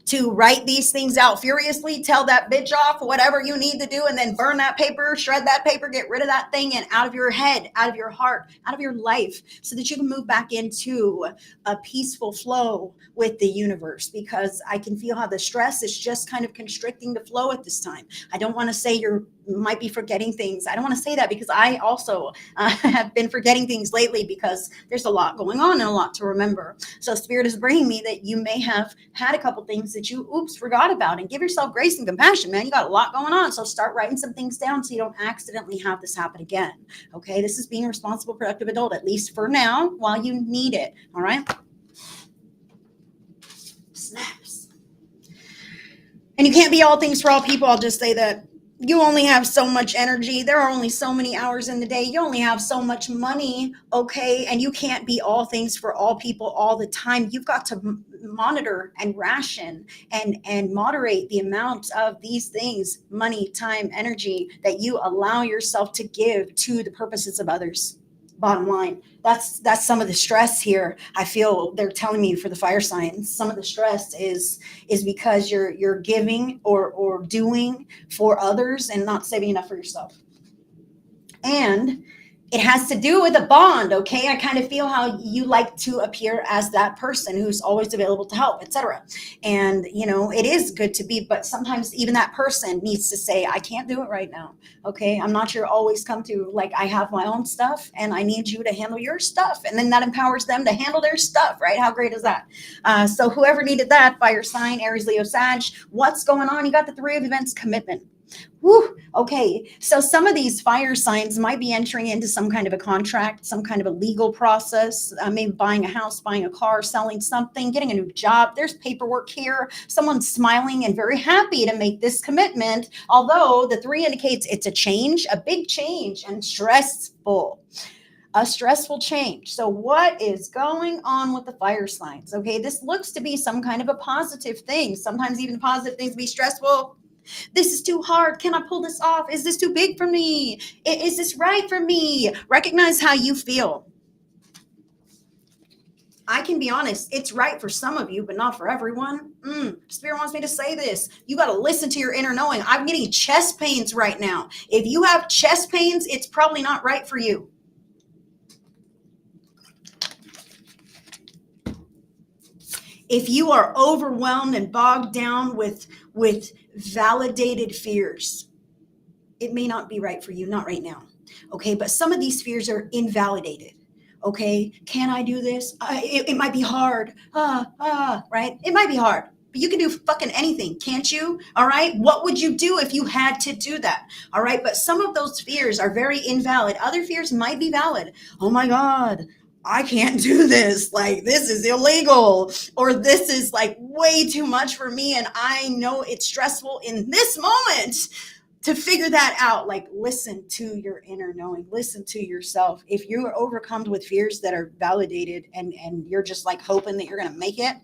to write these things out furiously, tell that bitch off, whatever you need to do, and then burn that paper, shred that paper, get rid of that thing, and out of your head, out of your heart, out of your life, so that you can move back into a peaceful flow with the universe. Because I can feel how the stress is just kind of constricting the flow at this time. I don't want to say you're might be forgetting things. I don't want to say that because I also have been forgetting things lately because there's a lot going on and a lot to remember. So Spirit is bringing me that you may have had a couple things that you forgot about, and give yourself grace and compassion, man. You got a lot going on. So start writing some things down so you don't accidentally have this happen again. Okay. This is being a responsible, productive adult, at least for now, while you need it. All right. Snaps. And you can't be all things for all people. I'll just say that you only have so much energy. There are only so many hours in the day. You only have so much money, okay? And you can't be all things for all people all the time. You've got to monitor and ration and moderate the amount of these things, money, time, energy, that you allow yourself to give to the purposes of others. Bottom line, that's some of the stress here. I feel they're telling me for the fire signs, some of the stress is because you're giving or doing for others and not saving enough for yourself. And it has to do with a bond, okay? I kind of feel how you like to appear as that person who's always available to help, etc. And, it is good to be, but sometimes even that person needs to say, I can't do it right now, okay? I'm not your always come to, like, I have my own stuff and I need you to handle your stuff. And then that empowers them to handle their stuff, right? How great is that? So whoever needed that, fire sign, Aries, Leo, Sag, what's going on? You got the 3 of events, commitment. Whew. Okay, so some of these fire signs might be entering into some kind of a contract, some kind of a legal process, maybe buying a house, buying a car, selling something, getting a new job. There's paperwork here. Someone's smiling and very happy to make this commitment, although the 3 indicates it's a change, a big change, and stressful. A stressful change. So what is going on with the fire signs? Okay, this looks to be some kind of a positive thing. Sometimes even positive things be stressful. This is too hard. Can I pull this off? Is this too big for me? Is this right for me? Recognize how you feel. I can be honest, it's right for some of you, but not for everyone. Spirit wants me to say this. You got to listen to your inner knowing. I'm getting chest pains right now. If you have chest pains, it's probably not right for you. If you are overwhelmed and bogged down with validated fears, it may not be right for you, not right now. Okay, but some of these fears are invalidated. Okay, can I do this? It might be hard. Right? It might be hard, but you can do fucking anything, can't you? All right, what would you do if you had to do that? All right, but some of those fears are very invalid. Other fears might be valid. Oh my God, I can't do this. Like, this is illegal, or this is like way too much for me, and I know it's stressful in this moment. To figure that out, like, listen to your inner knowing, listen to yourself. If you are overcome with fears that are validated and you're just like hoping that you're going to make it,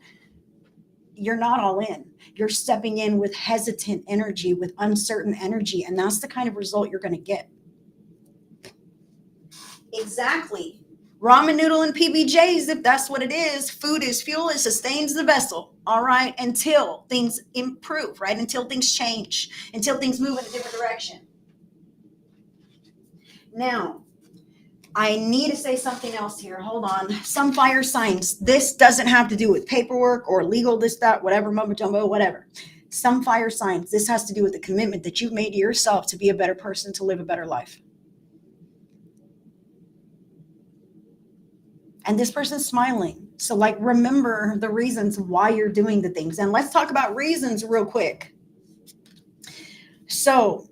you're not all in. You're stepping in with hesitant energy, with uncertain energy, and that's the kind of result you're going to get. Exactly. Ramen noodle and PBJs, if that's what it is. Food is fuel. It sustains the vessel. All right. Until things improve, right? Until things change, until things move in a different direction. Now, I need to say something else here. Hold on. Some fire signs. This doesn't have to do with paperwork or legal, this, that, whatever, mumbo jumbo, whatever. Some fire signs. This has to do with the commitment that you've made to yourself to be a better person, to live a better life. And this person's smiling. So, like, remember the reasons why you're doing the things. And let's talk about reasons real quick. So,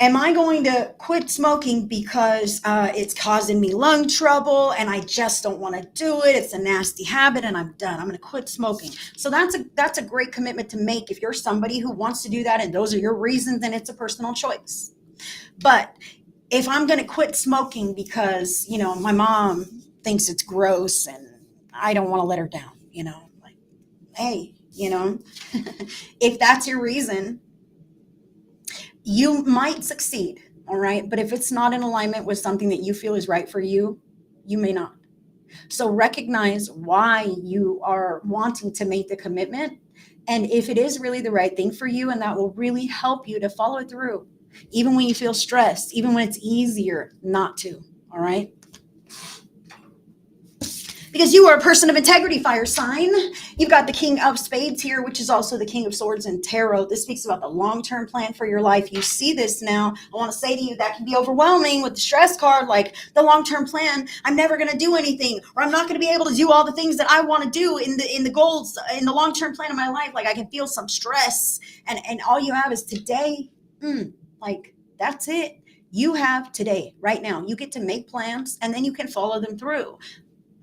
am I going to quit smoking because it's causing me lung trouble and I just don't want to do it? It's a nasty habit and I'm done. I'm going to quit smoking. So that's a great commitment to make if you're somebody who wants to do that and those are your reasons, then it's a personal choice. But if I'm going to quit smoking because, my mom thinks it's gross and I don't want to let her down, like, hey, if that's your reason, you might succeed. All right. But if it's not in alignment with something that you feel is right for you, you may not. So recognize why you are wanting to make the commitment. And if it is really the right thing for you, and that will really help you to follow it through, even when you feel stressed, even when it's easier not to. All right. because you are a person of integrity, fire sign. You've got the King of Spades here, which is also the King of Swords in Tarot. This speaks about the long-term plan for your life. You see this now. I want to say to you that can be overwhelming with the stress card, like the long-term plan. I'm never going to do anything, or I'm not going to be able to do all the things that I want to do in the goals, in the long-term plan of my life. Like I can feel some stress, and all you have is today. Like that's it. You have today, right now. You get to make plans, and then you can follow them through.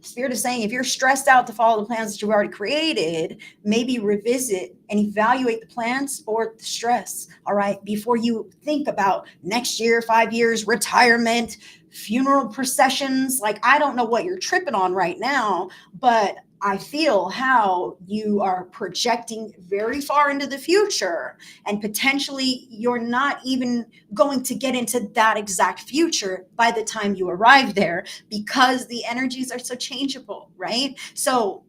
Spirit is saying if you're stressed out to follow the plans that you've already created, maybe revisit and evaluate the plans or the stress, all right, before you think about next year, 5 years, retirement, funeral processions. Like, I don't know what you're tripping on right now, but I feel how you are projecting very far into the future, and potentially you're not even going to get into that exact future by the time you arrive there, because the energies are so changeable, right? So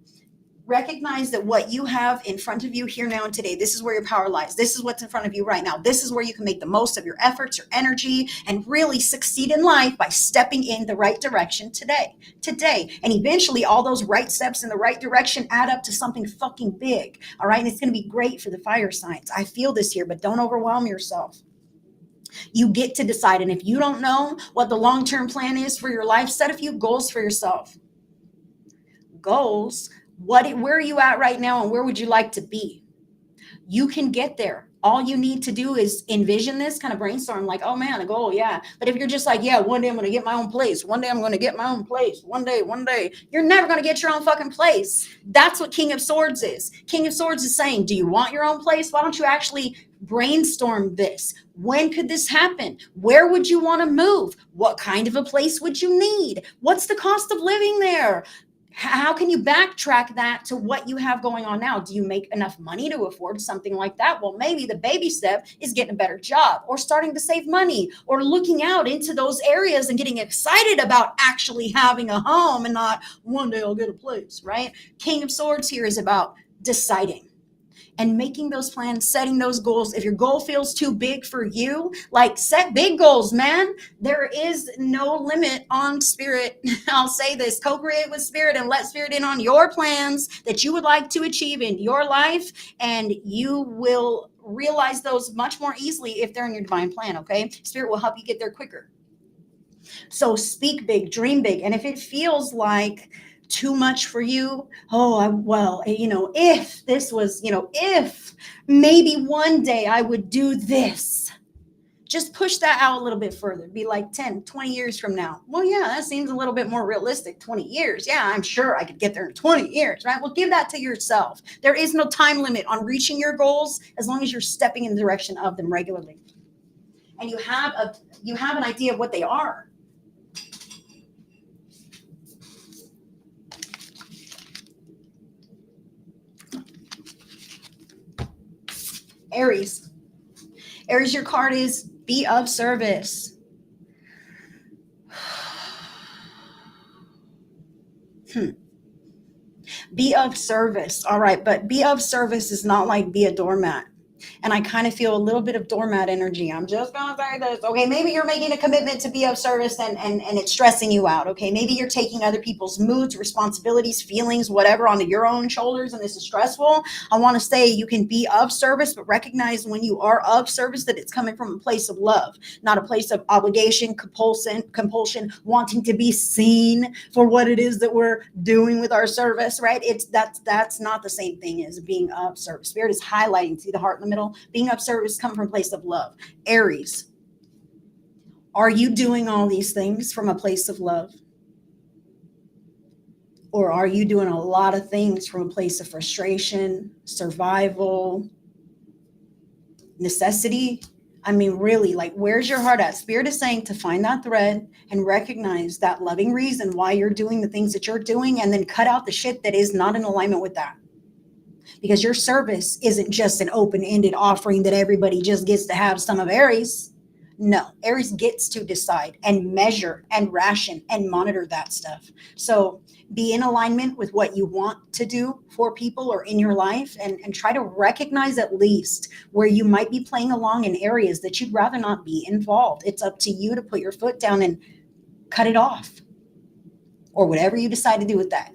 recognize that what you have in front of you here now and today, this is where your power lies. This is what's in front of you right now. This is where you can make the most of your efforts, your energy, and really succeed in life by stepping in the right direction today. And eventually all those right steps in the right direction add up to something fucking big. All right. And it's going to be great for the fire signs. I feel this here, but don't overwhelm yourself. You get to decide. And if you don't know what the long-term plan is for your life, set a few goals for yourself. Goals. Where are you at right now, and where would you like to be? You can get there. All you need to do is envision this, kind of brainstorm, like, oh man, a goal, yeah. But if you're just like, yeah, one day I'm going to get my own place. One day I'm going to get my own place. One day, you're never going to get your own fucking place. That's what King of Swords is. King of Swords is saying, do you want your own place? Why don't you actually brainstorm this? When could this happen? Where would you want to move? What kind of a place would you need? What's the cost of living there? How can you backtrack that to what you have going on now? Do you make enough money to afford something like that? Well, maybe the baby step is getting a better job, or starting to save money, or looking out into those areas and getting excited about actually having a home, and not one day I'll get a place, right? King of Swords here is about deciding and making those plans, setting those goals. If your goal feels too big for you, like, set big goals, man. There is no limit on spirit. I'll say this: co-create with spirit and let spirit in on your plans that you would like to achieve in your life, and you will realize those much more easily if they're in your divine plan. Okay, spirit will help you get there quicker. So speak big, dream big. And if it feels like too much for you, if this was, if maybe one day I would do this, just push that out a little bit further. Be like 10, 20 years from now. Well, yeah, that seems a little bit more realistic. 20 years. Yeah, I'm sure I could get there in 20 years, right? Well, give that to yourself. There is no time limit on reaching your goals, as long as you're stepping in the direction of them regularly. And you have an idea of what they are. Aries, your card is be of service. Be of service. All right. But be of service is not like be a doormat. And I kind of feel a little bit of doormat energy. I'm just going to say this. Okay, maybe you're making a commitment to be of service, and it's stressing you out. Okay, maybe you're taking other people's moods, responsibilities, feelings, whatever, onto your own shoulders, and this is stressful. I want to say you can be of service, but recognize when you are of service that it's coming from a place of love, not a place of obligation, compulsion, wanting to be seen for what it is that we're doing with our service, right? That's not the same thing as being of service. Spirit is highlighting, see the heart in the middle? Being of service comes from a place of love. Aries, are you doing all these things from a place of love? Or are you doing a lot of things from a place of frustration, survival, necessity? I mean, really, like, where's your heart at? Spirit is saying to find that thread and recognize that loving reason why you're doing the things that you're doing, and then cut out the shit that is not in alignment with that. Because your service isn't just an open-ended offering that everybody just gets to have some of. Aries. No, Aries gets to decide and measure and ration and monitor that stuff. So be in alignment with what you want to do for people or in your life, and try to recognize at least where you might be playing along in areas that you'd rather not be involved. It's up to you to put your foot down and cut it off, or whatever you decide to do with that.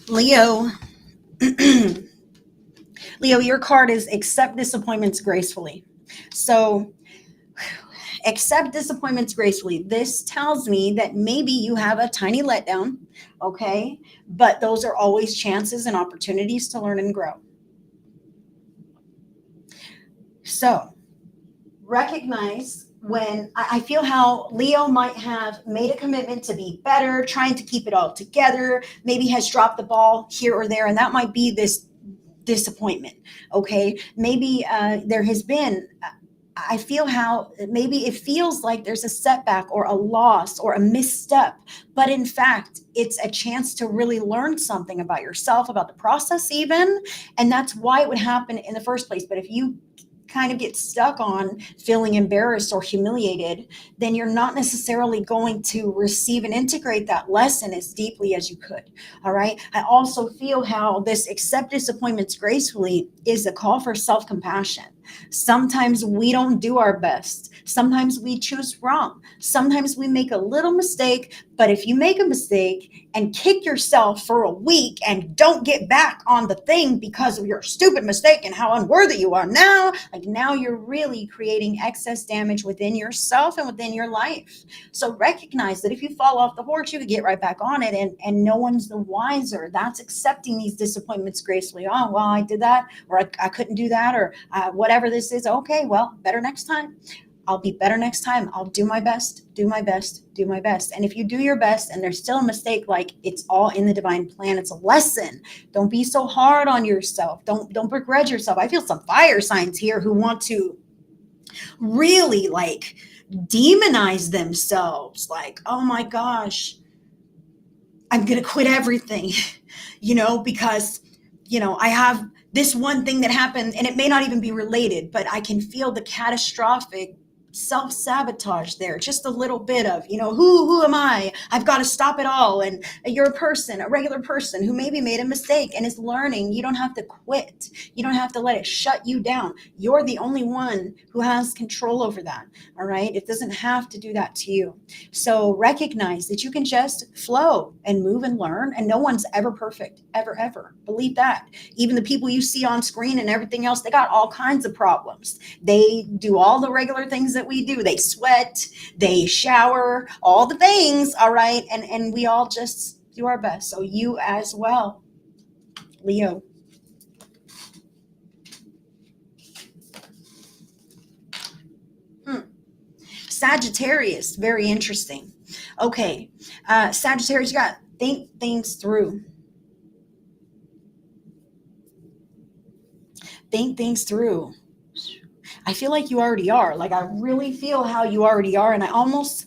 Leo, Leo, your card is accept disappointments gracefully. So accept disappointments gracefully. This tells me that maybe you have a tiny letdown, okay? But those are always chances and opportunities to learn and grow. So recognize when I feel how Leo might have made a commitment to be better, trying to keep it all together, maybe has dropped the ball here or there, and that might be this disappointment. Okay, maybe there has been. I feel how maybe it feels like there's a setback or a loss or a misstep, but in fact, it's a chance to really learn something about yourself, about the process, even. And that's why it would happen in the first place. But if you kind of get stuck on feeling embarrassed or humiliated, then you're not necessarily going to receive and integrate that lesson as deeply as you could. All right. I also feel how this accept disappointments gracefully is a call for self compassion. Sometimes we don't do our best. Sometimes we choose wrong. Sometimes we make a little mistake. But if you make a mistake and kick yourself for a week and don't get back on the thing because of your stupid mistake and how unworthy you are now, like now you're really creating excess damage within yourself and within your life. So recognize that if you fall off the horse, you can get right back on it, and no one's the wiser. That's accepting these disappointments gracefully. Oh, well, I did that, or I couldn't do that, or whatever this is. Okay, well, better next time. I'll be better next time. I'll do my best, do my best, do my best. And if you do your best and there's still a mistake, like it's all in the divine plan. It's a lesson. Don't be so hard on yourself. Don't begrudge yourself. I feel some fire signs here who want to really like demonize themselves. Like, oh my gosh, I'm going to quit everything, because, I have this one thing that happened and it may not even be related, but I can feel the catastrophic self sabotage there. Just a little bit of, who am I? I've got to stop it all. And you're a person, a regular person who maybe made a mistake and is learning. You don't have to quit. You don't have to let it shut you down. You're the only one who has control over that. All right. It doesn't have to do that to you. So recognize that you can just flow and move and learn, and no one's ever perfect, ever, ever. Believe that. Even the people you see on screen and everything else, they got all kinds of problems. They do all the regular things that we do. They sweat, they shower, all the things, all right? And we all just do our best. So you as well, Leo. Hmm. Sagittarius, very interesting. Okay, Sagittarius, you got to think things through. Think things through. I feel like you already are. Like I really feel how you already are, and I almost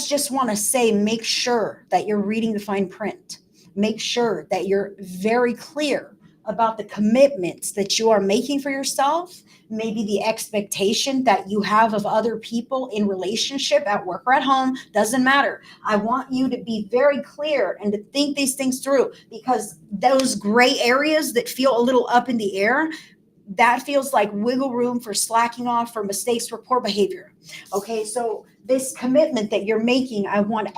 just want to say make sure that you're reading the fine print. Make sure that you're very clear about the commitments that you are making for yourself, maybe the expectation that you have of other people in relationship, at work or at home, doesn't matter. I want you to be very clear and to think these things through, because those gray areas that feel a little up in the air, that feels like wiggle room for slacking off, for mistakes, for poor behavior. Okay, so this commitment that you're making, I want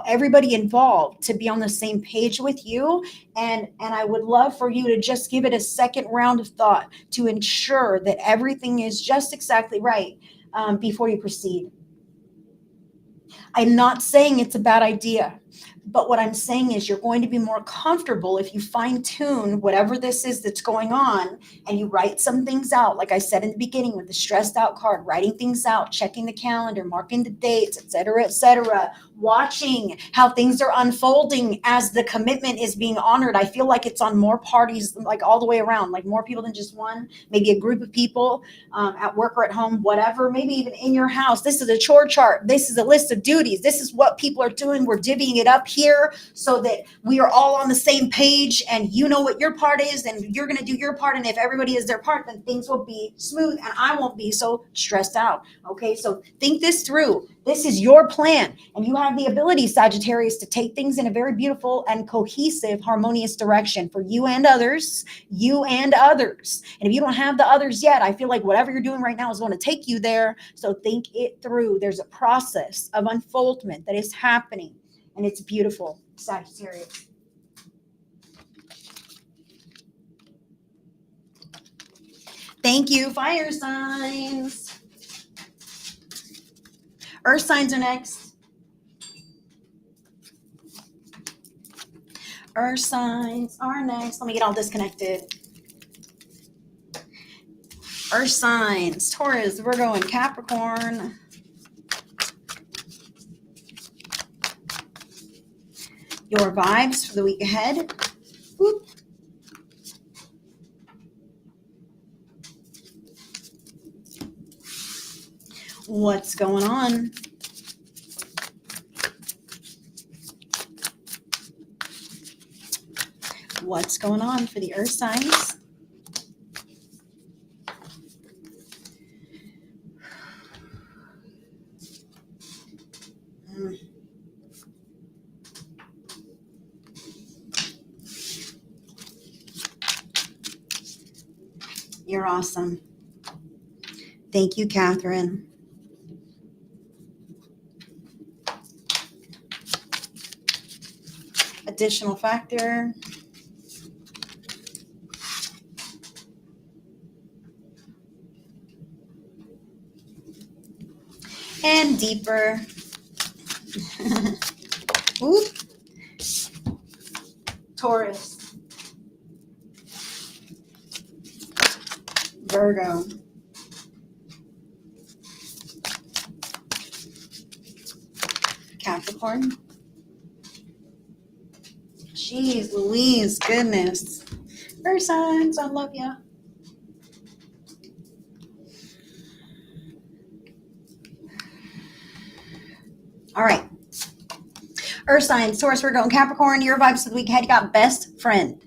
everybody involved to be on the same page with you, and I would love for you to just give it a second round of thought to ensure that everything is just exactly right, before you proceed. I'm not saying it's a bad idea, but what I'm saying is you're going to be more comfortable if you fine tune whatever this is that's going on, and you write some things out. Like I said in the beginning with the stressed out card, writing things out, checking the calendar, marking the dates, et cetera, watching how things are unfolding as the commitment is being honored. I feel like it's on more parties, like all the way around, like more people than just one, maybe a group of people, at work or at home, whatever, maybe even in your house. This is a chore chart. This is a list of duties. This is what people are doing. We're divvying it up here so that we are all on the same page, and you know what your part is and you're going to do your part. And if everybody is their part, then things will be smooth and I won't be so stressed out. Okay, so think this through. This is your plan, and you have the ability, Sagittarius, to take things in a very beautiful and cohesive, harmonious direction for you and others, you and others. And if you don't have the others yet, I feel like whatever you're doing right now is going to take you there. So think it through. There's a process of unfoldment that is happening, and it's beautiful, Sagittarius. Thank you, fire signs. Earth signs are next. Earth signs are next. Let me get all disconnected. Earth signs, Taurus, Virgo, and Capricorn. Your vibes for the week ahead. Whoop. What's going on? What's going on for the earth signs? You're awesome. Thank you, Catherine. Additional factor. And deeper. Oop. Taurus. Virgo. Capricorn. Jeez Louise, goodness. Earth signs, I love ya. All right. Earth signs, Taurus, Virgo, and Capricorn. Your vibes for the week ahead. You got best friend.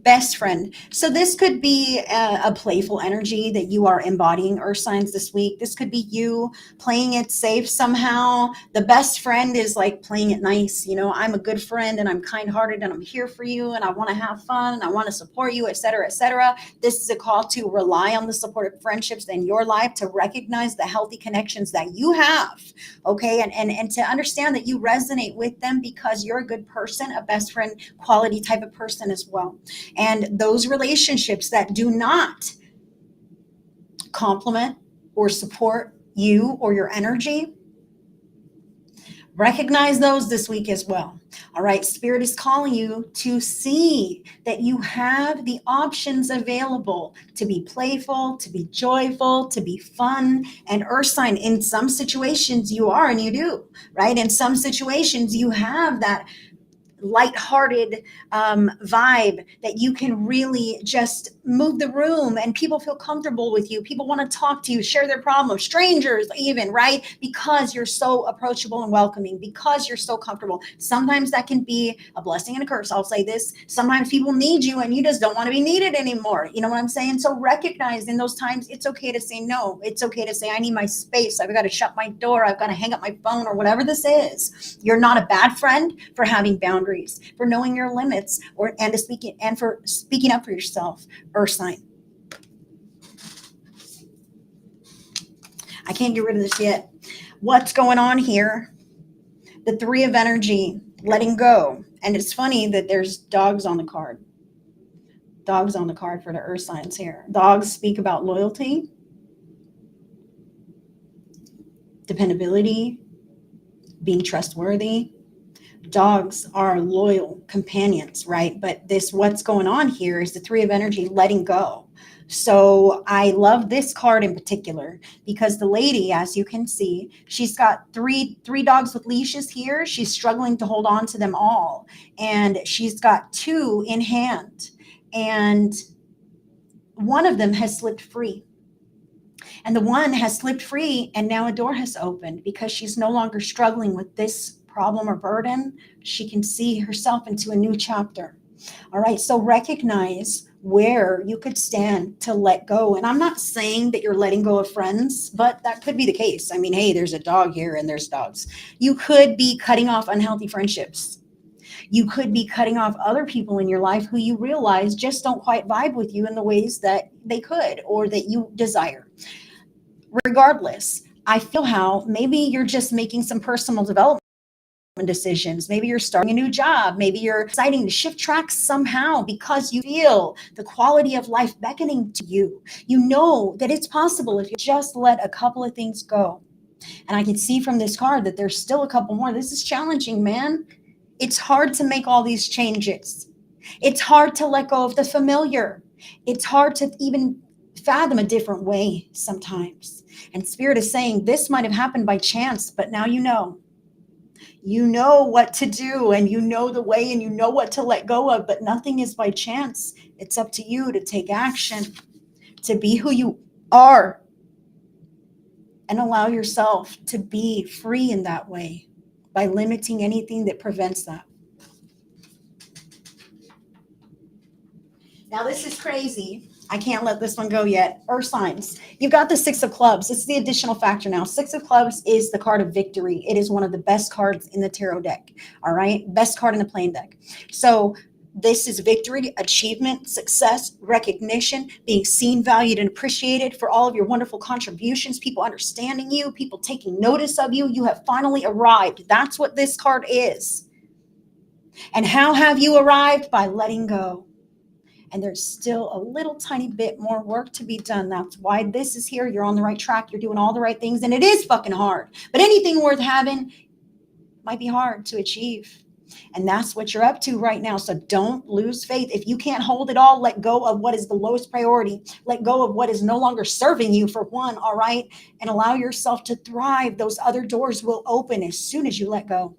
Best friend. So this could be a playful energy that you are embodying, earth signs, this week. This could be you playing it safe somehow. The best friend is like playing it nice. You know, I'm a good friend and I'm kind-hearted and I'm here for you and I want to have fun and I want to support you, etc., etc. This is a call to rely on the supportive friendships in your life, to recognize the healthy connections that you have, okay? And to understand that you resonate with them because you're a good person, a best friend quality type of person as well. And those relationships that do not complement or support you or your energy, recognize those this week as well. All right, Spirit is calling you to see that you have the options available to be playful, to be joyful, to be fun. And earth sign, in some situations you are and you do, right? In some situations you have that lighthearted vibe that you can really just move the room and people feel comfortable with you. People want to talk to you, share their problems, strangers even, right? Because you're so approachable and welcoming, because you're so comfortable. Sometimes that can be a blessing and a curse. I'll say this. Sometimes people need you and you just don't want to be needed anymore. You know what I'm saying? So recognize in those times, it's okay to say no. It's okay to say, I need my space. I've got to shut my door. I've got to hang up my phone or whatever this is. You're not a bad friend for having boundaries, for knowing your limits, and for speaking up for yourself, earth sign. I can't get rid of this yet. What's going on here? The three of energy, letting go. And it's funny that there's dogs on the card. Dogs on the card for the earth signs here. Dogs speak about loyalty, dependability, being trustworthy. Dogs are loyal companions, right? But this, what's going on here is the three of energy, letting go. So I love this card in particular because the lady, as you can see, she's got three dogs with leashes here. She's struggling to hold on to them all. And she's got two in hand. And one of them has slipped free. And the one has slipped free and now a door has opened because she's no longer struggling with this problem or burden. She can see herself into a new chapter. All right, so recognize where you could stand to let go. And I'm not saying that you're letting go of friends, but that could be the case. I mean, hey, there's a dog here and there's dogs. You could be cutting off unhealthy friendships. You could be cutting off other people in your life who you realize just don't quite vibe with you in the ways that they could or that you desire. Regardless, I feel how maybe you're just making some personal development decisions. Maybe you're starting a new job. Maybe you're deciding to shift tracks somehow because you feel the quality of life beckoning to you. You know that it's possible if you just let a couple of things go. And I can see from this card that there's still a couple more. This is challenging, man. It's hard to make all these changes. It's hard to let go of the familiar. It's hard to even fathom a different way sometimes. And Spirit is saying this might have happened by chance, but now you know. You know what to do, and you know the way, and you know what to let go of, but nothing is by chance. It's up to you to take action, to be who you are, and allow yourself to be free in that way by limiting anything that prevents that. Now, this is crazy. I can't let this one go yet. Earth signs. You've got the Six of Clubs. This is the additional factor now. Six of Clubs is the card of victory. It is one of the best cards in the tarot deck. All right. Best card in the plain deck. So this is victory, achievement, success, recognition, being seen, valued, and appreciated for all of your wonderful contributions, people understanding you, people taking notice of you. You have finally arrived. That's what this card is. And how have you arrived? By letting go. And there's still a little tiny bit more work to be done. That's why this is here. You're on the right track. You're doing all the right things. And it is fucking hard. But anything worth having might be hard to achieve. And that's what you're up to right now. So don't lose faith. If you can't hold it all, let go of what is the lowest priority. Let go of what is no longer serving you, for one, all right? And allow yourself to thrive. Those other doors will open as soon as you let go.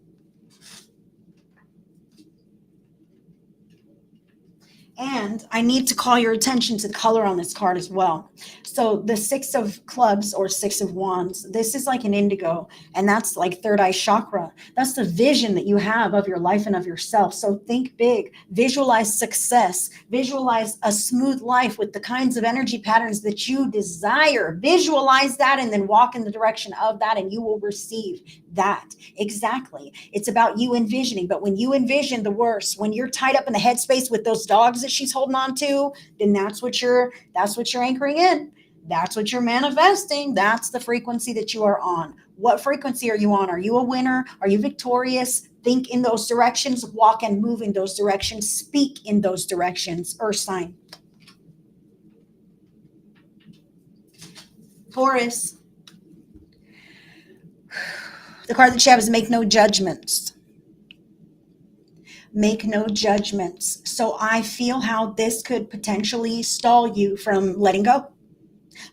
And I need to call your attention to the color on this card as well. So the Six of Clubs or Six of Wands, this is like an indigo, and that's like third eye chakra. That's the vision that you have of your life and of yourself. So think big, visualize success, visualize a smooth life with the kinds of energy patterns that you desire. Visualize that and then walk in the direction of that, and you will receive that. Exactly. It's about you envisioning. But when you envision the worst, when you're tied up in the headspace with those dogs that she's holding on to, then that's what you're anchoring in. That's what you're manifesting. That's the frequency that you are on. What frequency are you on? Are you a winner? Are you victorious? Think in those directions, walk and move in those directions, speak in those directions. Earth sign. Taurus. The card that you have is make no judgments. Make no judgments. So I feel how this could potentially stall you from letting go,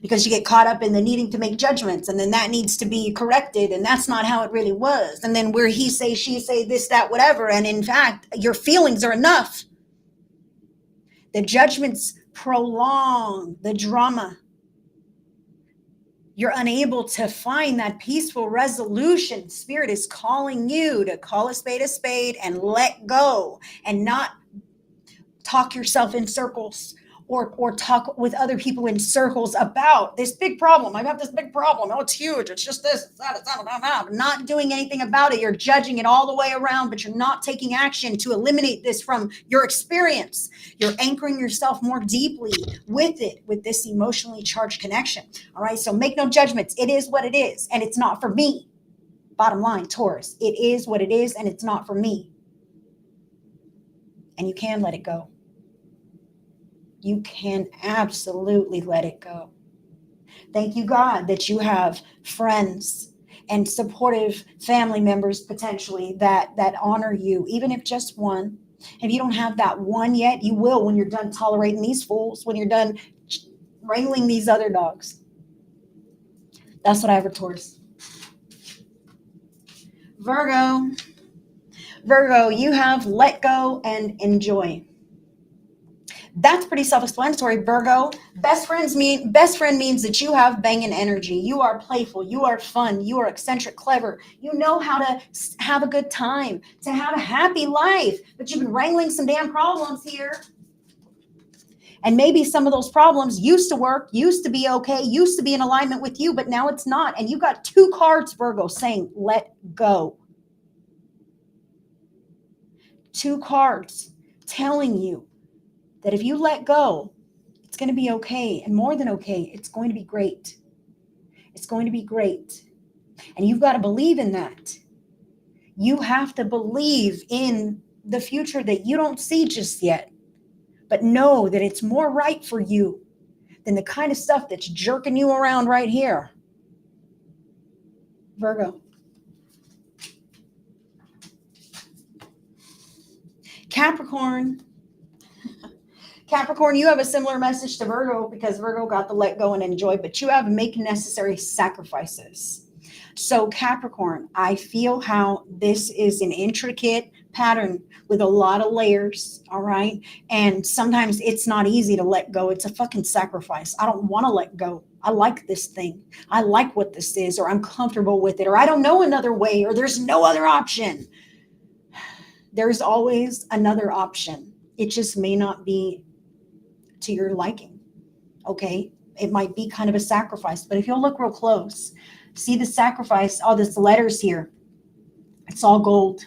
because you get caught up in the needing to make judgments, and then that needs to be corrected, and that's not how it really was. And then where he say, she say, this, that, whatever. And in fact, your feelings are enough. The judgments prolong the drama. You're unable to find that peaceful resolution. Spirit is calling you to call a spade and let go, and not talk yourself in circles or talk with other people in circles about this big problem. I have this big problem. Oh, it's huge. It's just this. It's that. It's that. Not doing anything about it. You're judging it all the way around, but you're not taking action to eliminate this from your experience. You're anchoring yourself more deeply with it, with this emotionally charged connection. All right. So make no judgments. It is what it is, and it's not for me. Bottom line, Taurus, it is what it is, and it's not for me. And you can let it go. You can absolutely let it go. Thank you, God, that you have friends and supportive family members potentially that honor you, even if just one. If you don't have that one yet, you will when you're done tolerating these fools, when you're done wrangling these other dogs. That's what I have for Taurus. Virgo, you have let go and enjoy. That's pretty self-explanatory, Virgo. Best friend means that you have banging energy. You are playful. You are fun. You are eccentric, clever. You know how to have a good time, to have a happy life. But you've been wrangling some damn problems here. And maybe some of those problems used to work, used to be okay, used to be in alignment with you, but now it's not. And you got two cards, Virgo, saying let go. Two cards telling you that if you let go, it's going to be okay. And more than okay, it's going to be great. It's going to be great. And you've got to believe in that. You have to believe in the future that you don't see just yet, but know that it's more right for you than the kind of stuff that's jerking you around right here. Virgo. Capricorn. Capricorn, you have a similar message to Virgo because Virgo got to let go and enjoy, but you have to make necessary sacrifices. So, Capricorn, I feel how this is an intricate pattern with a lot of layers, all right? And sometimes it's not easy to let go. It's a fucking sacrifice. I don't want to let go. I like this thing. I like what this is, or I'm comfortable with it, or I don't know another way, or there's no other option. There's always another option. It just may not be to your liking, okay? It might be kind of a sacrifice, but if you'll look real close, see the sacrifice, all these letters here. It's all gold.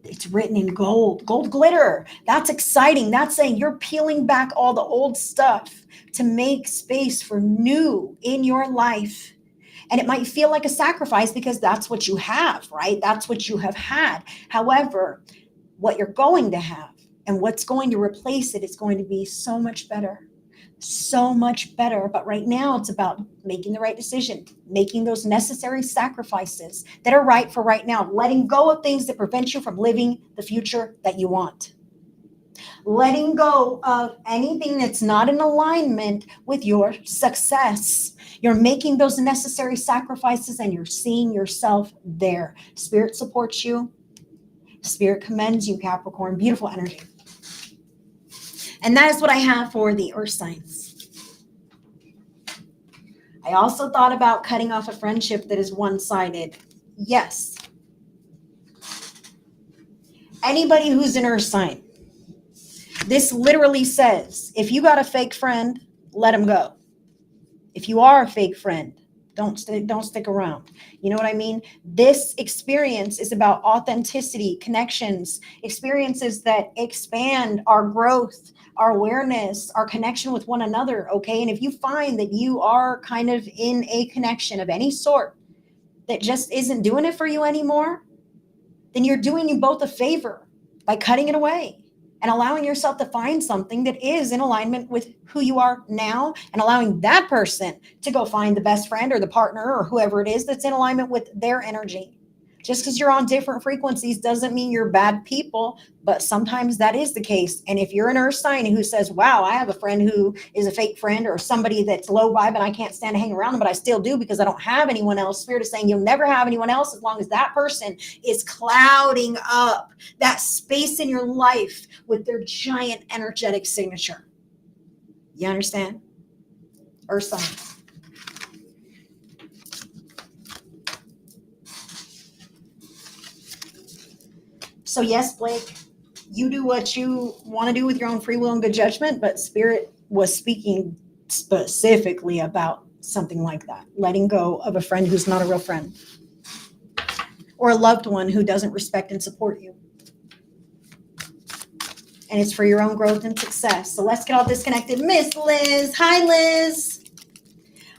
It's written in gold, gold glitter. That's exciting. That's saying you're peeling back all the old stuff to make space for new in your life. And it might feel like a sacrifice because that's what you have, right? That's what you have had. However, what you're going to have and what's going to replace it is going to be so much better. So much better. But right now it's about making the right decision, making those necessary sacrifices that are right for right now, letting go of things that prevent you from living the future that you want. Letting go of anything that's not in alignment with your success. You're making those necessary sacrifices and you're seeing yourself there. Spirit supports you. Spirit commends you, Capricorn. Beautiful energy. And that is what I have for the earth signs. I also thought about cutting off a friendship that is one-sided. Yes. Anybody who's an earth sign. This literally says, if you got a fake friend, let them go. If you are a fake friend, don't stick around. You know what I mean? This experience is about authenticity, connections, experiences that expand our growth, our awareness, our connection with one another, okay? And if you find that you are kind of in a connection of any sort that just isn't doing it for you anymore, then you're doing you both a favor by cutting it away and allowing yourself to find something that is in alignment with who you are now and allowing that person to go find the best friend or the partner or whoever it is that's in alignment with their energy. Just because you're on different frequencies doesn't mean you're bad people, but sometimes that is the case. And if you're an earth sign who says, wow, I have a friend who is a fake friend or somebody that's low vibe and I can't stand to hang around them, but I still do because I don't have anyone else. Spirit is saying you'll never have anyone else as long as that person is clouding up that space in your life with their giant energetic signature. You understand? Earth sign. So yes, Blake, you do what you want to do with your own free will and good judgment, but Spirit was speaking specifically about something like that, letting go of a friend who's not a real friend or a loved one who doesn't respect and support you. And it's for your own growth and success. So let's get all disconnected. Miss Liz. Hi, Liz.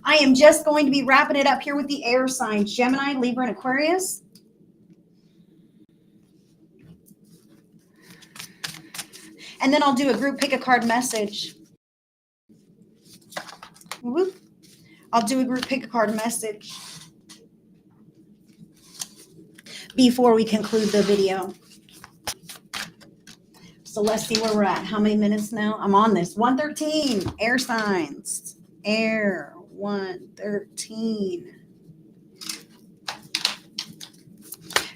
I am just going to be wrapping it up here with the air signs, Gemini, Libra, and Aquarius. And then I'll do a group pick a card message. Whoop. I'll do a group pick a card message before we conclude the video. So let's see where we're at. How many minutes now? I'm on this. 113. Air signs. Air. 113.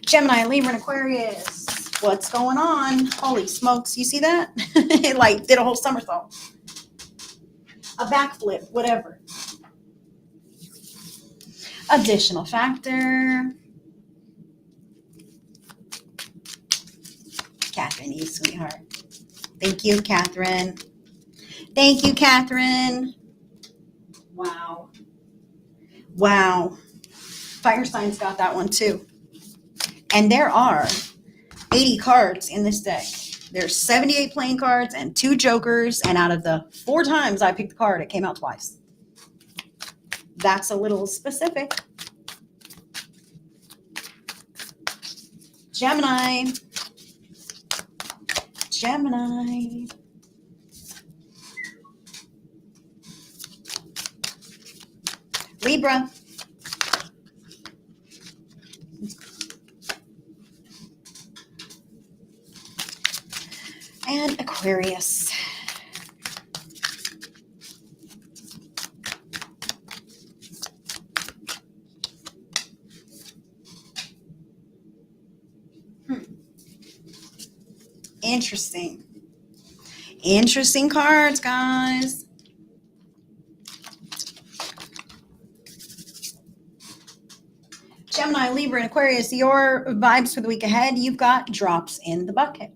Gemini, Libra, and Aquarius. What's going on? Holy smokes. You see that? It like did a whole somersault. A backflip, whatever. Additional factor. Catherine, you sweetheart. Thank you, Catherine. Thank you, Catherine. Wow. Wow. Fire signs got that one too. And there are 80 cards in this deck. There's 78 playing cards and 2 jokers. And out of the 4 times I picked the card, it came out twice. That's a little specific. Gemini. Gemini. Libra. And Aquarius. Interesting. Interesting cards, guys. Gemini, Libra, and Aquarius, your vibes for the week ahead, you've got drops in the bucket.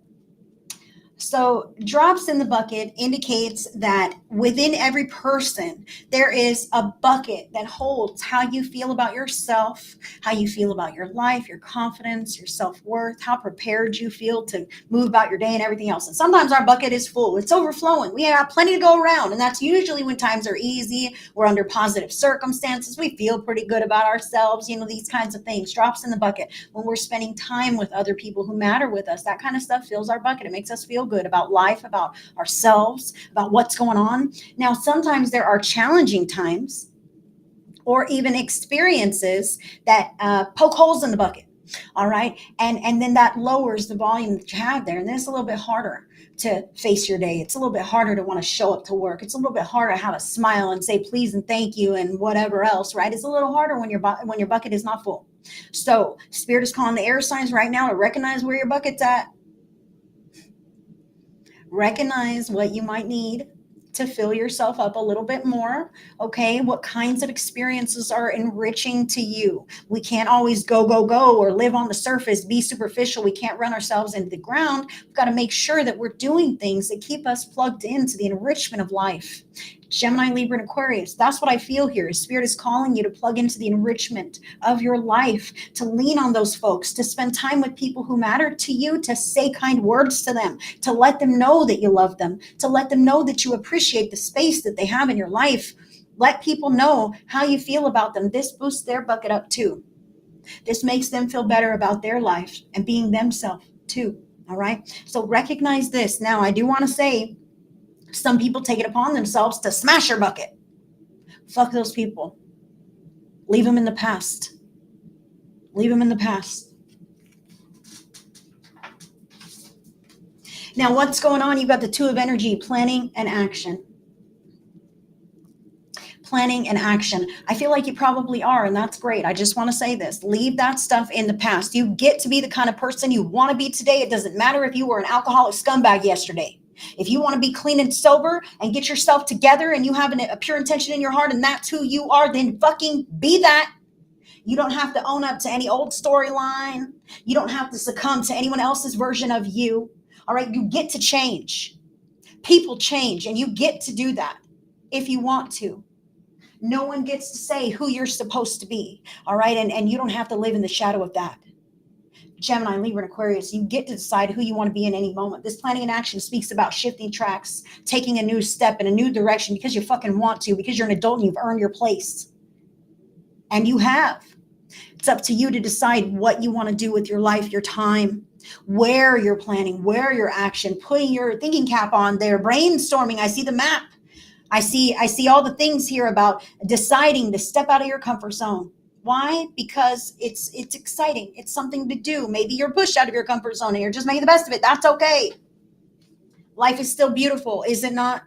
So drops in the bucket indicates that within every person, there is a bucket that holds how you feel about yourself, how you feel about your life, your confidence, your self-worth, how prepared you feel to move about your day and everything else. And sometimes our bucket is full. It's overflowing. We have plenty to go around. And that's usually when times are easy. We're under positive circumstances. We feel pretty good about ourselves. You know, these kinds of things. Drops in the bucket. When we're spending time with other people who matter with us, that kind of stuff fills our bucket. It makes us feel good about life, about ourselves, about what's going on. Now, sometimes there are challenging times or even experiences that poke holes in the bucket. All right. And then that lowers the volume that you have there. And then it's a little bit harder to face your day. It's a little bit harder to want to show up to work. It's a little bit harder how to smile and say please and thank you and whatever else, right? It's a little harder when your bucket is not full. So Spirit is calling the air signs right now to recognize where your bucket's at. Recognize what you might need to fill yourself up a little bit more. Okay. What kinds of experiences are enriching to you? We can't always go or live on the surface, be superficial. We can't run ourselves into the ground. We've got to make sure that we're doing things that keep us plugged into the enrichment of life. Gemini, Libra, and Aquarius. That's what I feel here. Spirit is calling you to plug into the enrichment of your life, to lean on those folks, to spend time with people who matter to you, to say kind words to them, to let them know that you love them, to let them know that you appreciate the space that they have in your life. Let people know how you feel about them. This boosts their bucket up too. This makes them feel better about their life and being themselves too. All right. So recognize this. Now, I do want to say, some people take it upon themselves to smash your bucket. Fuck those people. Leave them in the past. Leave them in the past. Now, what's going on? You've got the Two of Energy, planning and action. Planning and action. I feel like you probably are, and that's great. I just want to say this. Leave that stuff in the past. You get to be the kind of person you want to be today. It doesn't matter if you were an alcoholic scumbag yesterday. If you want to be clean and sober and get yourself together and you have a pure intention in your heart and that's who you are, then fucking be that. You don't have to own up to any old storyline. You don't have to succumb to anyone else's version of you. All right. You get to change. People change and you get to do that if you want to. No one gets to say who you're supposed to be. All right. And you don't have to live in the shadow of that. Gemini, Libra, and Aquarius, you get to decide who you want to be in any moment. This planning and action speaks about shifting tracks, taking a new step in a new direction because you fucking want to, because you're an adult and you've earned your place. And you have. It's up to you to decide what you want to do with your life, your time, where you're planning, where your action, putting your thinking cap on there, brainstorming. I see the map. I see all the things here about deciding to step out of your comfort zone. Why? Because it's exciting. It's something to do. Maybe you're pushed out of your comfort zone and you're just making the best of it. That's okay. Life is still beautiful, is it not?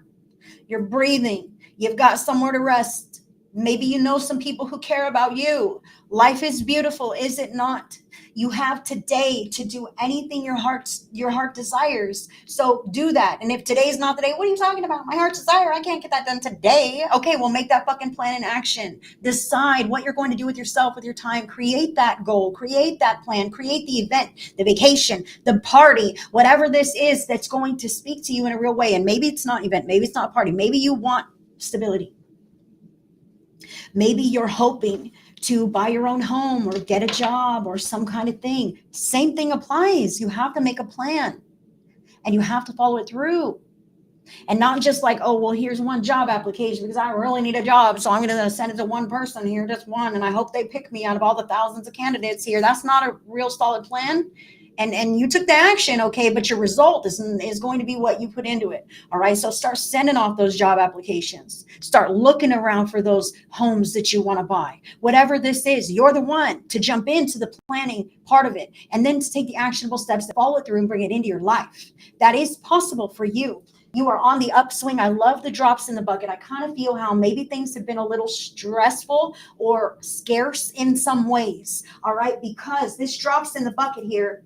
You're breathing. You've got somewhere to rest. Maybe you know some people who care about you. Life is beautiful, is it not? You have today to do anything your heart desires. So do that. And if today's not the day, what are you talking about? My heart's desire, I can't get that done today. Okay, well, make that fucking plan in action. Decide what you're going to do with yourself, with your time. Create that goal, create that plan, create the event, the vacation, the party, whatever this is that's going to speak to you in a real way. And maybe it's not an event, maybe it's not a party. Maybe you want stability. Maybe you're hoping to buy your own home or get a job or some kind of thing. Same thing applies. You have to make a plan and you have to follow it through. And not just like, oh, well, here's one job application because I really need a job. So I'm going to send it to one person here, just one. And I hope they pick me out of all the thousands of candidates here. That's not a real solid plan. and you took the action, okay, but your result is going to be what you put into it. All right, so start sending off those job applications, start looking around for those homes that you want to buy. Whatever this is, you're the one to jump into the planning part of it, and then to take the actionable steps to follow through and bring it into your life. That is possible for you. You are on the upswing. I love the drops in the bucket. I kind of feel how maybe things have been a little stressful or scarce in some ways. All right, because this drops in the bucket here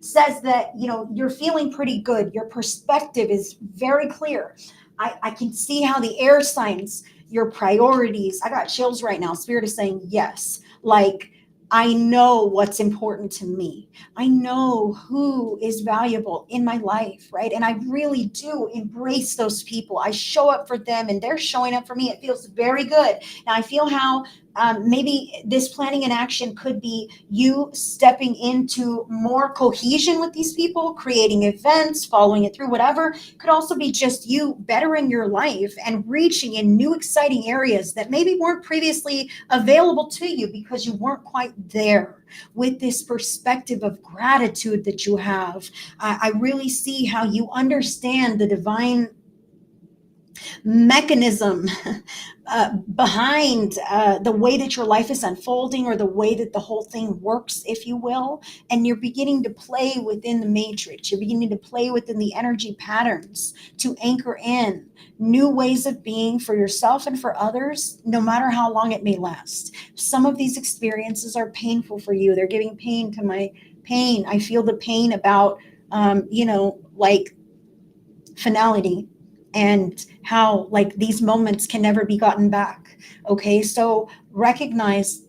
says that, you're feeling pretty good. Your perspective is very clear. I can see how the air signs, your priorities. I got chills right now. Spirit is saying yes. Like, I know what's important to me. I know who is valuable in my life, right? And I really do embrace those people. I show up for them and they're showing up for me. It feels very good. Now I feel how maybe this planning and action could be you stepping into more cohesion with these people, creating events, following it through, whatever. Could also be just you bettering your life and reaching in new exciting areas that maybe weren't previously available to you because you weren't quite there. With this perspective of gratitude that you have, I really see how you understand the divine mechanism behind the way that your life is unfolding, or the way that the whole thing works, if you will. And you're beginning to play within the matrix. You're beginning to play within the energy patterns to anchor in new ways of being for yourself and for others, no matter how long it may last. Some of these experiences are painful for you. They're giving pain to my pain. I feel the pain about, like finality, and how like these moments can never be gotten back. Okay, so recognize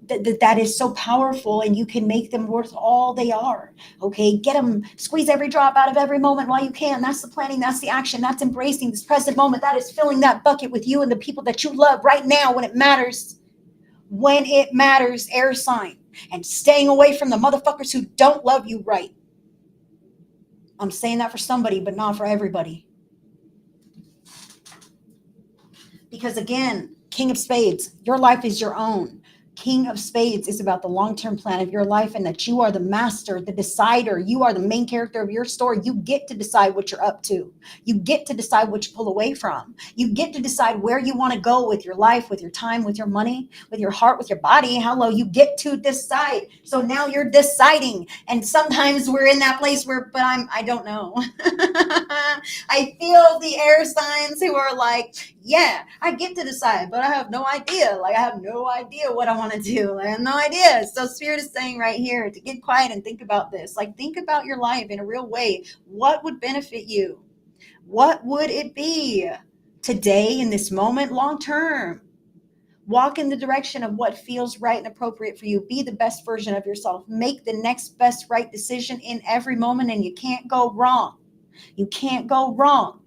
that is so powerful, and you can make them worth all they are. Okay, get them, squeeze every drop out of every moment while you can. That's the planning, that's the action, that's embracing this present moment, that is filling that bucket with you and the people that you love right now when it matters. When it matters, air sign, and staying away from the motherfuckers who don't love you right. I'm saying that for somebody, but not for everybody. Because again, King of Spades, your life is your own. King of Spades is about the long-term plan of your life, and that you are the master, the decider. You are the main character of your story. You get to decide what you're up to. You get to decide what you pull away from. You get to decide where you want to go with your life, with your time, with your money, with your heart, with your body. Hello, you get to decide. So now you're deciding. And sometimes we're in that place where, I don't know. I feel the air signs who are like, yeah, I get to decide, but I have no idea. Like, I have no idea what I want to do. I have no idea. So Spirit is saying right here to get quiet and think about this. Like, think about your life in a real way. What would benefit you? What would it be today, in this moment, long term? Walk in the direction of what feels right and appropriate for you. Be the best version of yourself. Make the next best right decision in every moment, and you can't go wrong. You can't go wrong.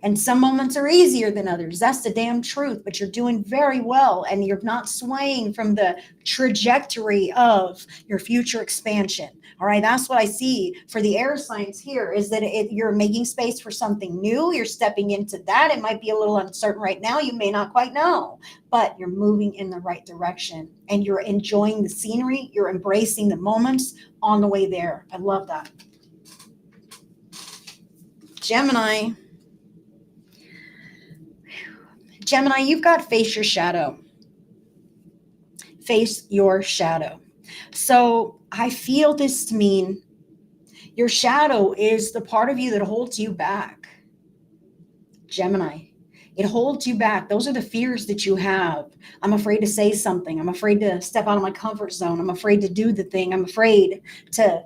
And some moments are easier than others. That's the damn truth. But you're doing very well, and you're not swaying from the trajectory of your future expansion. All right, that's what I see for the air signs here, is that you're making space for something new. You're stepping into that. It might be a little uncertain right now. You may not quite know, but you're moving in the right direction, and you're enjoying the scenery. You're embracing the moments on the way there. I love that. Gemini, you've got face your shadow. Face your shadow. So I feel this to mean your shadow is the part of you that holds you back. Gemini, it holds you back. Those are the fears that you have. I'm afraid to say something. I'm afraid to step out of my comfort zone. I'm afraid to do the thing. I'm afraid to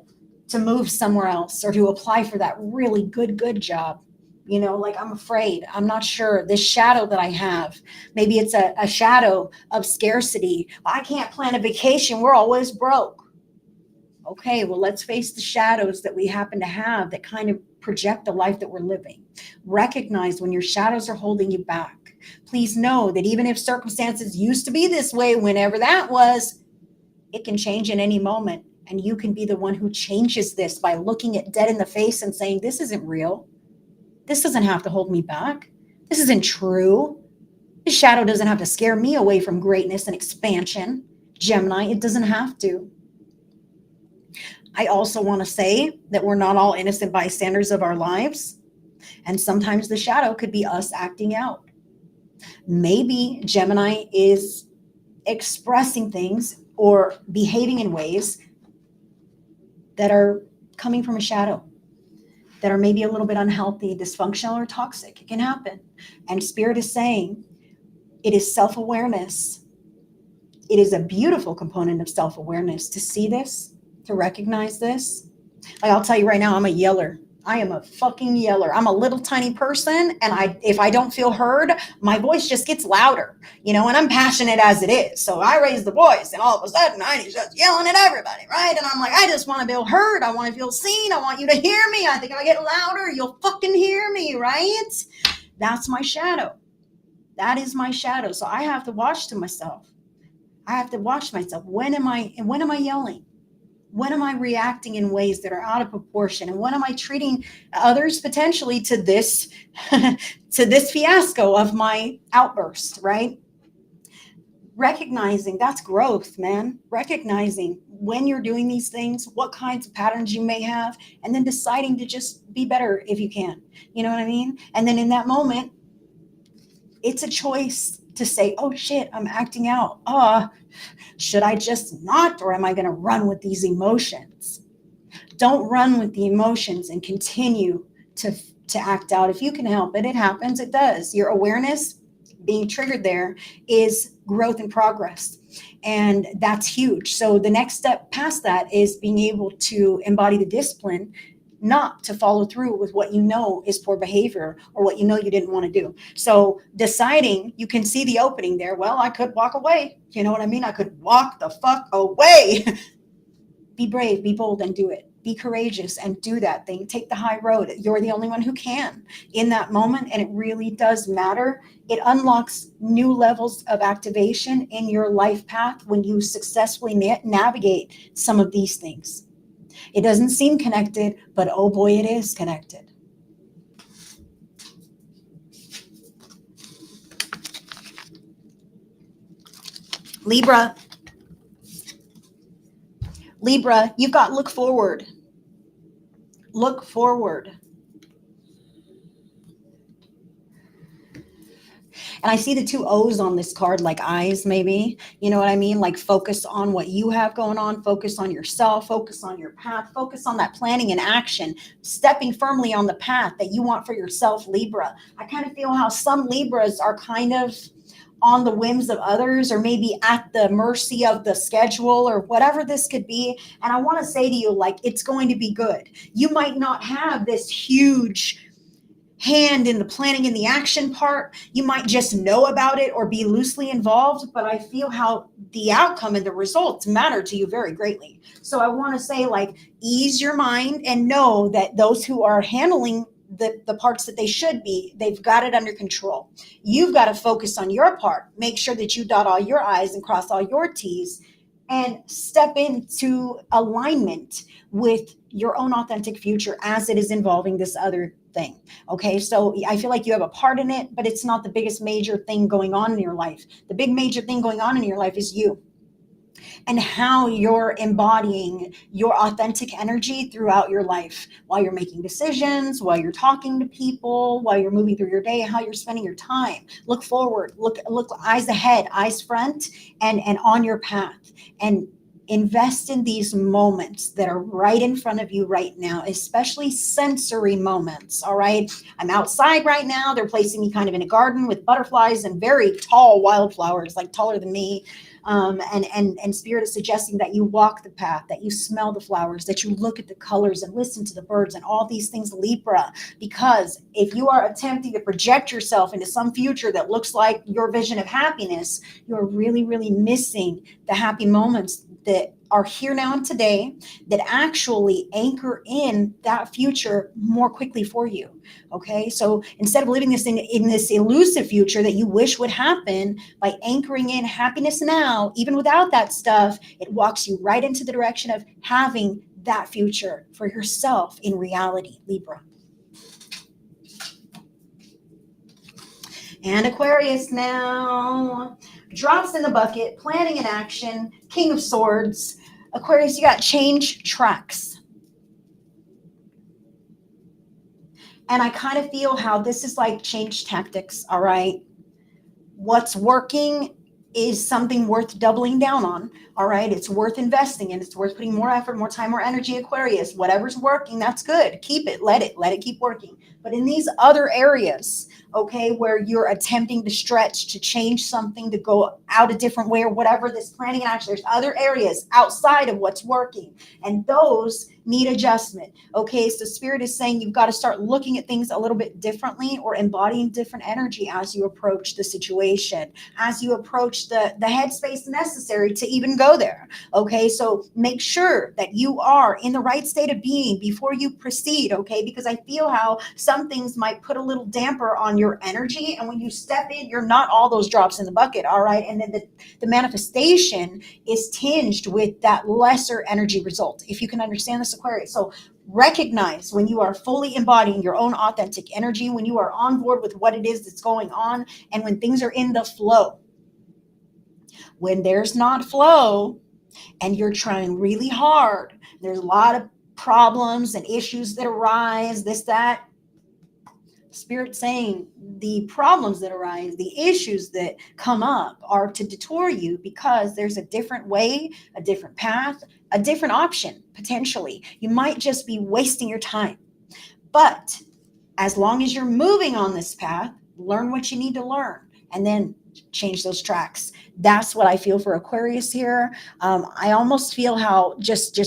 move somewhere else, or to apply for that really good job. Like, I'm afraid, I'm not sure. This shadow that I have, maybe it's a shadow of scarcity. I can't plan a vacation. We're always broke. Okay, well, let's face the shadows that we happen to have that kind of project the life that we're living. Recognize when your shadows are holding you back. Please know that even if circumstances used to be this way, whenever that was, it can change in any moment. And you can be the one who changes this by looking it dead in the face and saying, this isn't real. This doesn't have to hold me back. This isn't true. This shadow doesn't have to scare me away from greatness and expansion. Gemini, it doesn't have to. I also want to say that we're not all innocent bystanders of our lives. And sometimes the shadow could be us acting out. Maybe Gemini is expressing things or behaving in ways that are coming from a shadow, that are maybe a little bit unhealthy, dysfunctional, or toxic. It can happen. And Spirit is saying it is self awareness. It is a beautiful component of self awareness to see this, to recognize this. Like, I'll tell you right now, I'm a yeller. I am a fucking yeller. I'm a little tiny person, and if I don't feel heard, my voice just gets louder, and I'm passionate as it is. So I raise the voice, and all of a sudden, Heidi's just yelling at everybody, right? And I'm like, I just want to feel heard. I want to feel seen. I want you to hear me. I think if I get louder, you'll fucking hear me, right? That's my shadow. That is my shadow. So I have to watch to myself. I have to watch myself. When am I yelling? When am I reacting in ways that are out of proportion? And when am I treating others potentially to this to this fiasco of my outburst, right? Recognizing that's growth, man. Recognizing when you're doing these things, what kinds of patterns you may have, and then deciding to just be better if you can. You know what I mean? And then in that moment, it's a choice to say, oh shit, I'm acting out. Should I just not, or am I going to run with these emotions? Don't run with the emotions and continue to act out. If you can help it, it happens. It does. Your awareness being triggered there is growth and progress. And that's huge. So the next step past that is being able to embody the discipline not to follow through with what you know is poor behavior or what you know you didn't want to do. So deciding, you can see the opening there. Well, I could walk away. You know what I mean? I could walk the fuck away. Be brave, be bold, and do it. Be courageous and do that thing. Take the high road. You're the only one who can in that moment. And it really does matter. It unlocks new levels of activation in your life path when you successfully navigate some of these things. It doesn't seem connected, but oh boy, it is connected. Libra, you've got look forward. Look forward. And I see the two O's on this card, like eyes, maybe. You know what I mean? Like focus on what you have going on, focus on yourself, focus on your path, focus on that planning and action, stepping firmly on the path that you want for yourself, Libra. I kind of feel how some Libras are kind of on the whims of others, or maybe at the mercy of the schedule, or whatever this could be. And I want to say to you, like, it's going to be good. You might not have this huge hand in the planning and the action part. You might just know about it or be loosely involved, but I feel how the outcome and the results matter to you very greatly. So I want to say, like, ease your mind and know that those who are handling the parts that they should be, they've got it under control. You've got to focus on your part. Make sure that you dot all your I's and cross all your T's, and step into alignment with your own authentic future as it is involving this other thing. Okay, so I feel like you have a part in it, but it's not the biggest major thing going on in your life. The big major thing going on in your life is you, and how you're embodying your authentic energy throughout your life, while you're making decisions, while you're talking to people, while you're moving through your day, how you're spending your time. Look forward, look eyes ahead, eyes front, and on your path, and invest in these moments that are right in front of you right now, especially sensory moments. All right, I'm outside right now. They're placing me kind of in a garden with butterflies and very tall wildflowers, like taller than me. And Spirit is suggesting that you walk the path, that you smell the flowers, that you look at the colors and listen to the birds and all these things, Libra. Because if you are attempting to project yourself into some future that looks like your vision of happiness, you're really, really missing the happy moments that are here now and today, that actually anchor in that future more quickly for you. Okay, so instead of living this in this elusive future that you wish would happen, by anchoring in happiness now, even without that stuff, it walks you right into the direction of having that future for yourself in reality, Libra. And Aquarius now. Drops in the bucket, planning and action, King of Swords. Aquarius, you got change tracks. And I kind of feel how this is like change tactics, all right? What's working is something worth doubling down on. All right. It's worth investing in. It's worth putting more effort, more time, more energy. Aquarius, whatever's working, that's good. Keep it. Let it keep working. But in these other areas, okay, where you're attempting to stretch, to change something, to go out a different way or whatever, this planning and action, there's other areas outside of what's working. And those need adjustment. Okay. So spirit is saying you've got to start looking at things a little bit differently or embodying different energy as you approach the situation, as you approach the headspace necessary to even go there. Okay, so make sure that you are in the right state of being before you proceed. Okay, because I feel how some things might put a little damper on your energy, and when you step in, you're not all those drops in the bucket. All right, and then the manifestation is tinged with that lesser energy result, if you can understand this, Aquarius. So recognize when you are fully embodying your own authentic energy, when you are on board with what it is that's going on, and when things are in the flow. When there's not flow and you're trying really hard, there's a lot of problems and issues that arise, this, that. Spirit saying the problems that arise, the issues that come up are to detour you because there's a different way, a different path, a different option, potentially. You might just be wasting your time. But as long as you're moving on this path, learn what you need to learn and then change those tracks. That's what I feel for Aquarius here. I almost feel how just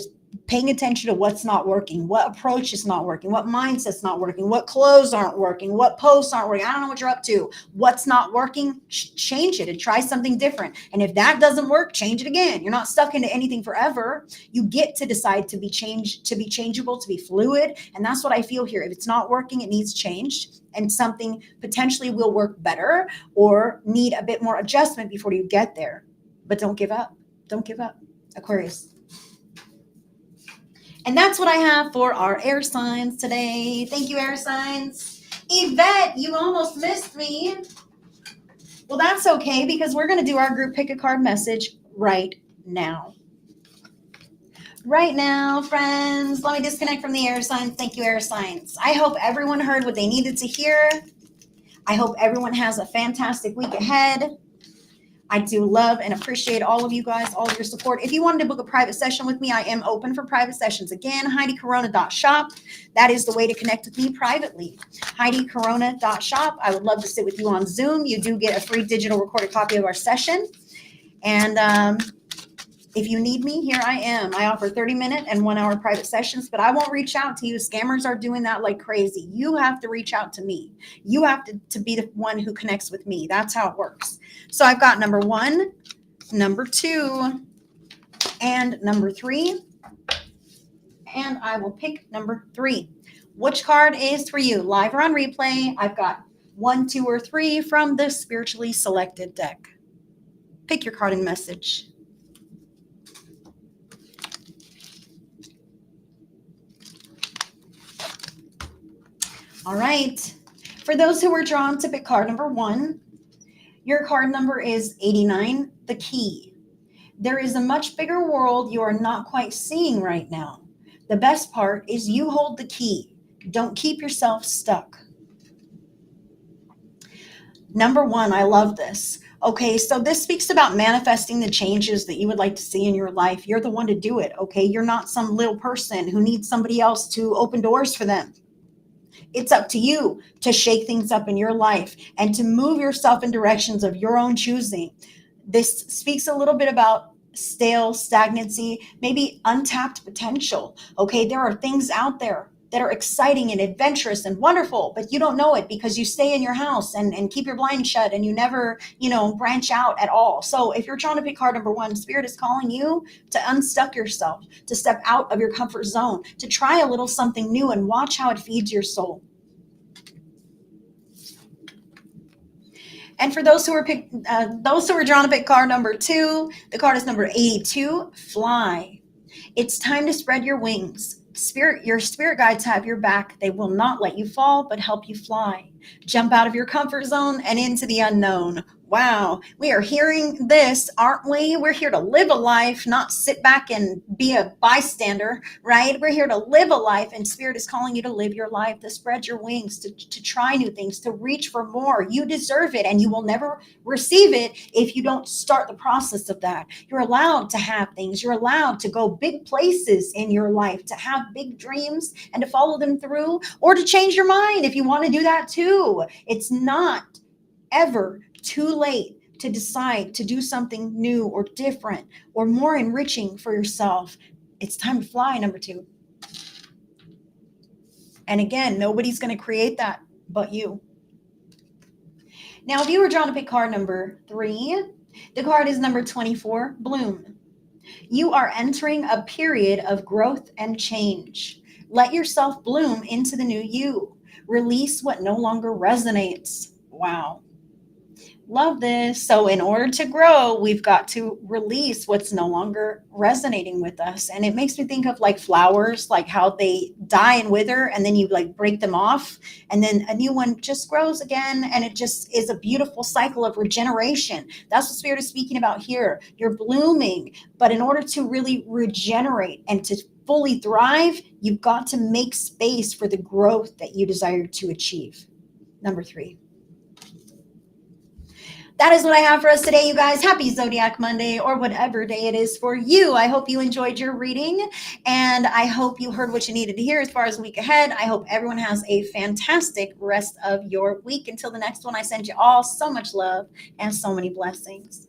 paying attention to what's not working, what approach is not working, what mindset's not working, what clothes aren't working, what posts aren't working. I don't know what you're up to. What's not working, change it and try something different. And if that doesn't work, change it again. You're not stuck into anything forever. You get to decide to be changed, to be changeable, to be fluid. And that's what I feel here. If it's not working, it needs changed, and something potentially will work better or need a bit more adjustment before you get there. But don't give up. Don't give up, Aquarius. And that's what I have for our air signs today. Thank you, air signs. Yvette, you almost missed me. Well, that's okay because we're going to do our group pick a card message right now. Right now, friends, let me disconnect from the air signs. Thank you, air signs. I hope everyone heard what they needed to hear. I hope everyone has a fantastic week ahead. I do love and appreciate all of you guys, all of your support. If you wanted to book a private session with me, I am open for private sessions. Again, heidicorona.shop. That is the way to connect with me privately. heidicorona.shop. I would love to sit with you on Zoom. You do get a free digital recorded copy of our session. And if you need me, here I am. I offer 30-minute and 1-hour private sessions, but I won't reach out to you. Scammers are doing that like crazy. You have to reach out to me. You have to be the one who connects with me. That's how it works. So I've got number 1, number 2, and number 3. And I will pick number 3. Which card is for you? Live or on replay? I've got 1, 2, or 3 from the spiritually selected deck. Pick your card and message. All right. For those who were drawn to pick card number 1, your card number is 89, the key. There is a much bigger world you are not quite seeing right now. The best part is you hold the key. Don't keep yourself stuck. Number 1, I love this. Okay, so this speaks about manifesting the changes that you would like to see in your life. You're the one to do it, okay? You're not some little person who needs somebody else to open doors for them. It's up to you to shake things up in your life and to move yourself in directions of your own choosing. This speaks a little bit about stagnancy, maybe untapped potential. Okay, there are things out there that are exciting and adventurous and wonderful, but you don't know it because you stay in your house and keep your blinds shut and you never, branch out at all. So if you're trying to pick card number 1, Spirit is calling you to unstuck yourself, to step out of your comfort zone, to try a little something new and watch how it feeds your soul. And for those who are drawn to pick card number 2, the card is number 82, fly. It's time to spread your wings. Your spirit guides have your back. They will not let you fall, but help you fly. Jump out of your comfort zone and into the unknown. Wow, we are hearing this, aren't we? We're here to live a life, not sit back and be a bystander, right? We're here to live a life, and Spirit is calling you to live your life, to spread your wings, to try new things, to reach for more. You deserve it, and you will never receive it if you don't start the process of that. You're allowed to have things, you're allowed to go big places in your life, to have big dreams and to follow them through, or to change your mind if you want to do that too. It's not ever too late to decide to do something new or different or more enriching for yourself. It's time to fly, number two. And again, nobody's going to create that but you. Now, if you were drawn to pick card number three, the card is number 24, Bloom. You are entering a period of growth and change. Let yourself bloom into the new you. Release what no longer resonates. Wow. Love this. So, in order to grow, we've got to release what's no longer resonating with us. And it makes me think of like flowers, like how they die and wither, and then you like break them off, and then a new one just grows again. And it just is a beautiful cycle of regeneration. That's what Spirit is speaking about here. You're blooming, but in order to really regenerate and to fully thrive, you've got to make space for the growth that you desire to achieve. Number three. That is what I have for us today, you guys. Happy Zodiac Monday, or whatever day it is for you. I hope you enjoyed your reading, and I hope you heard what you needed to hear as far as the week ahead. I hope everyone has a fantastic rest of your week. Until the next one, I send you all so much love and so many blessings.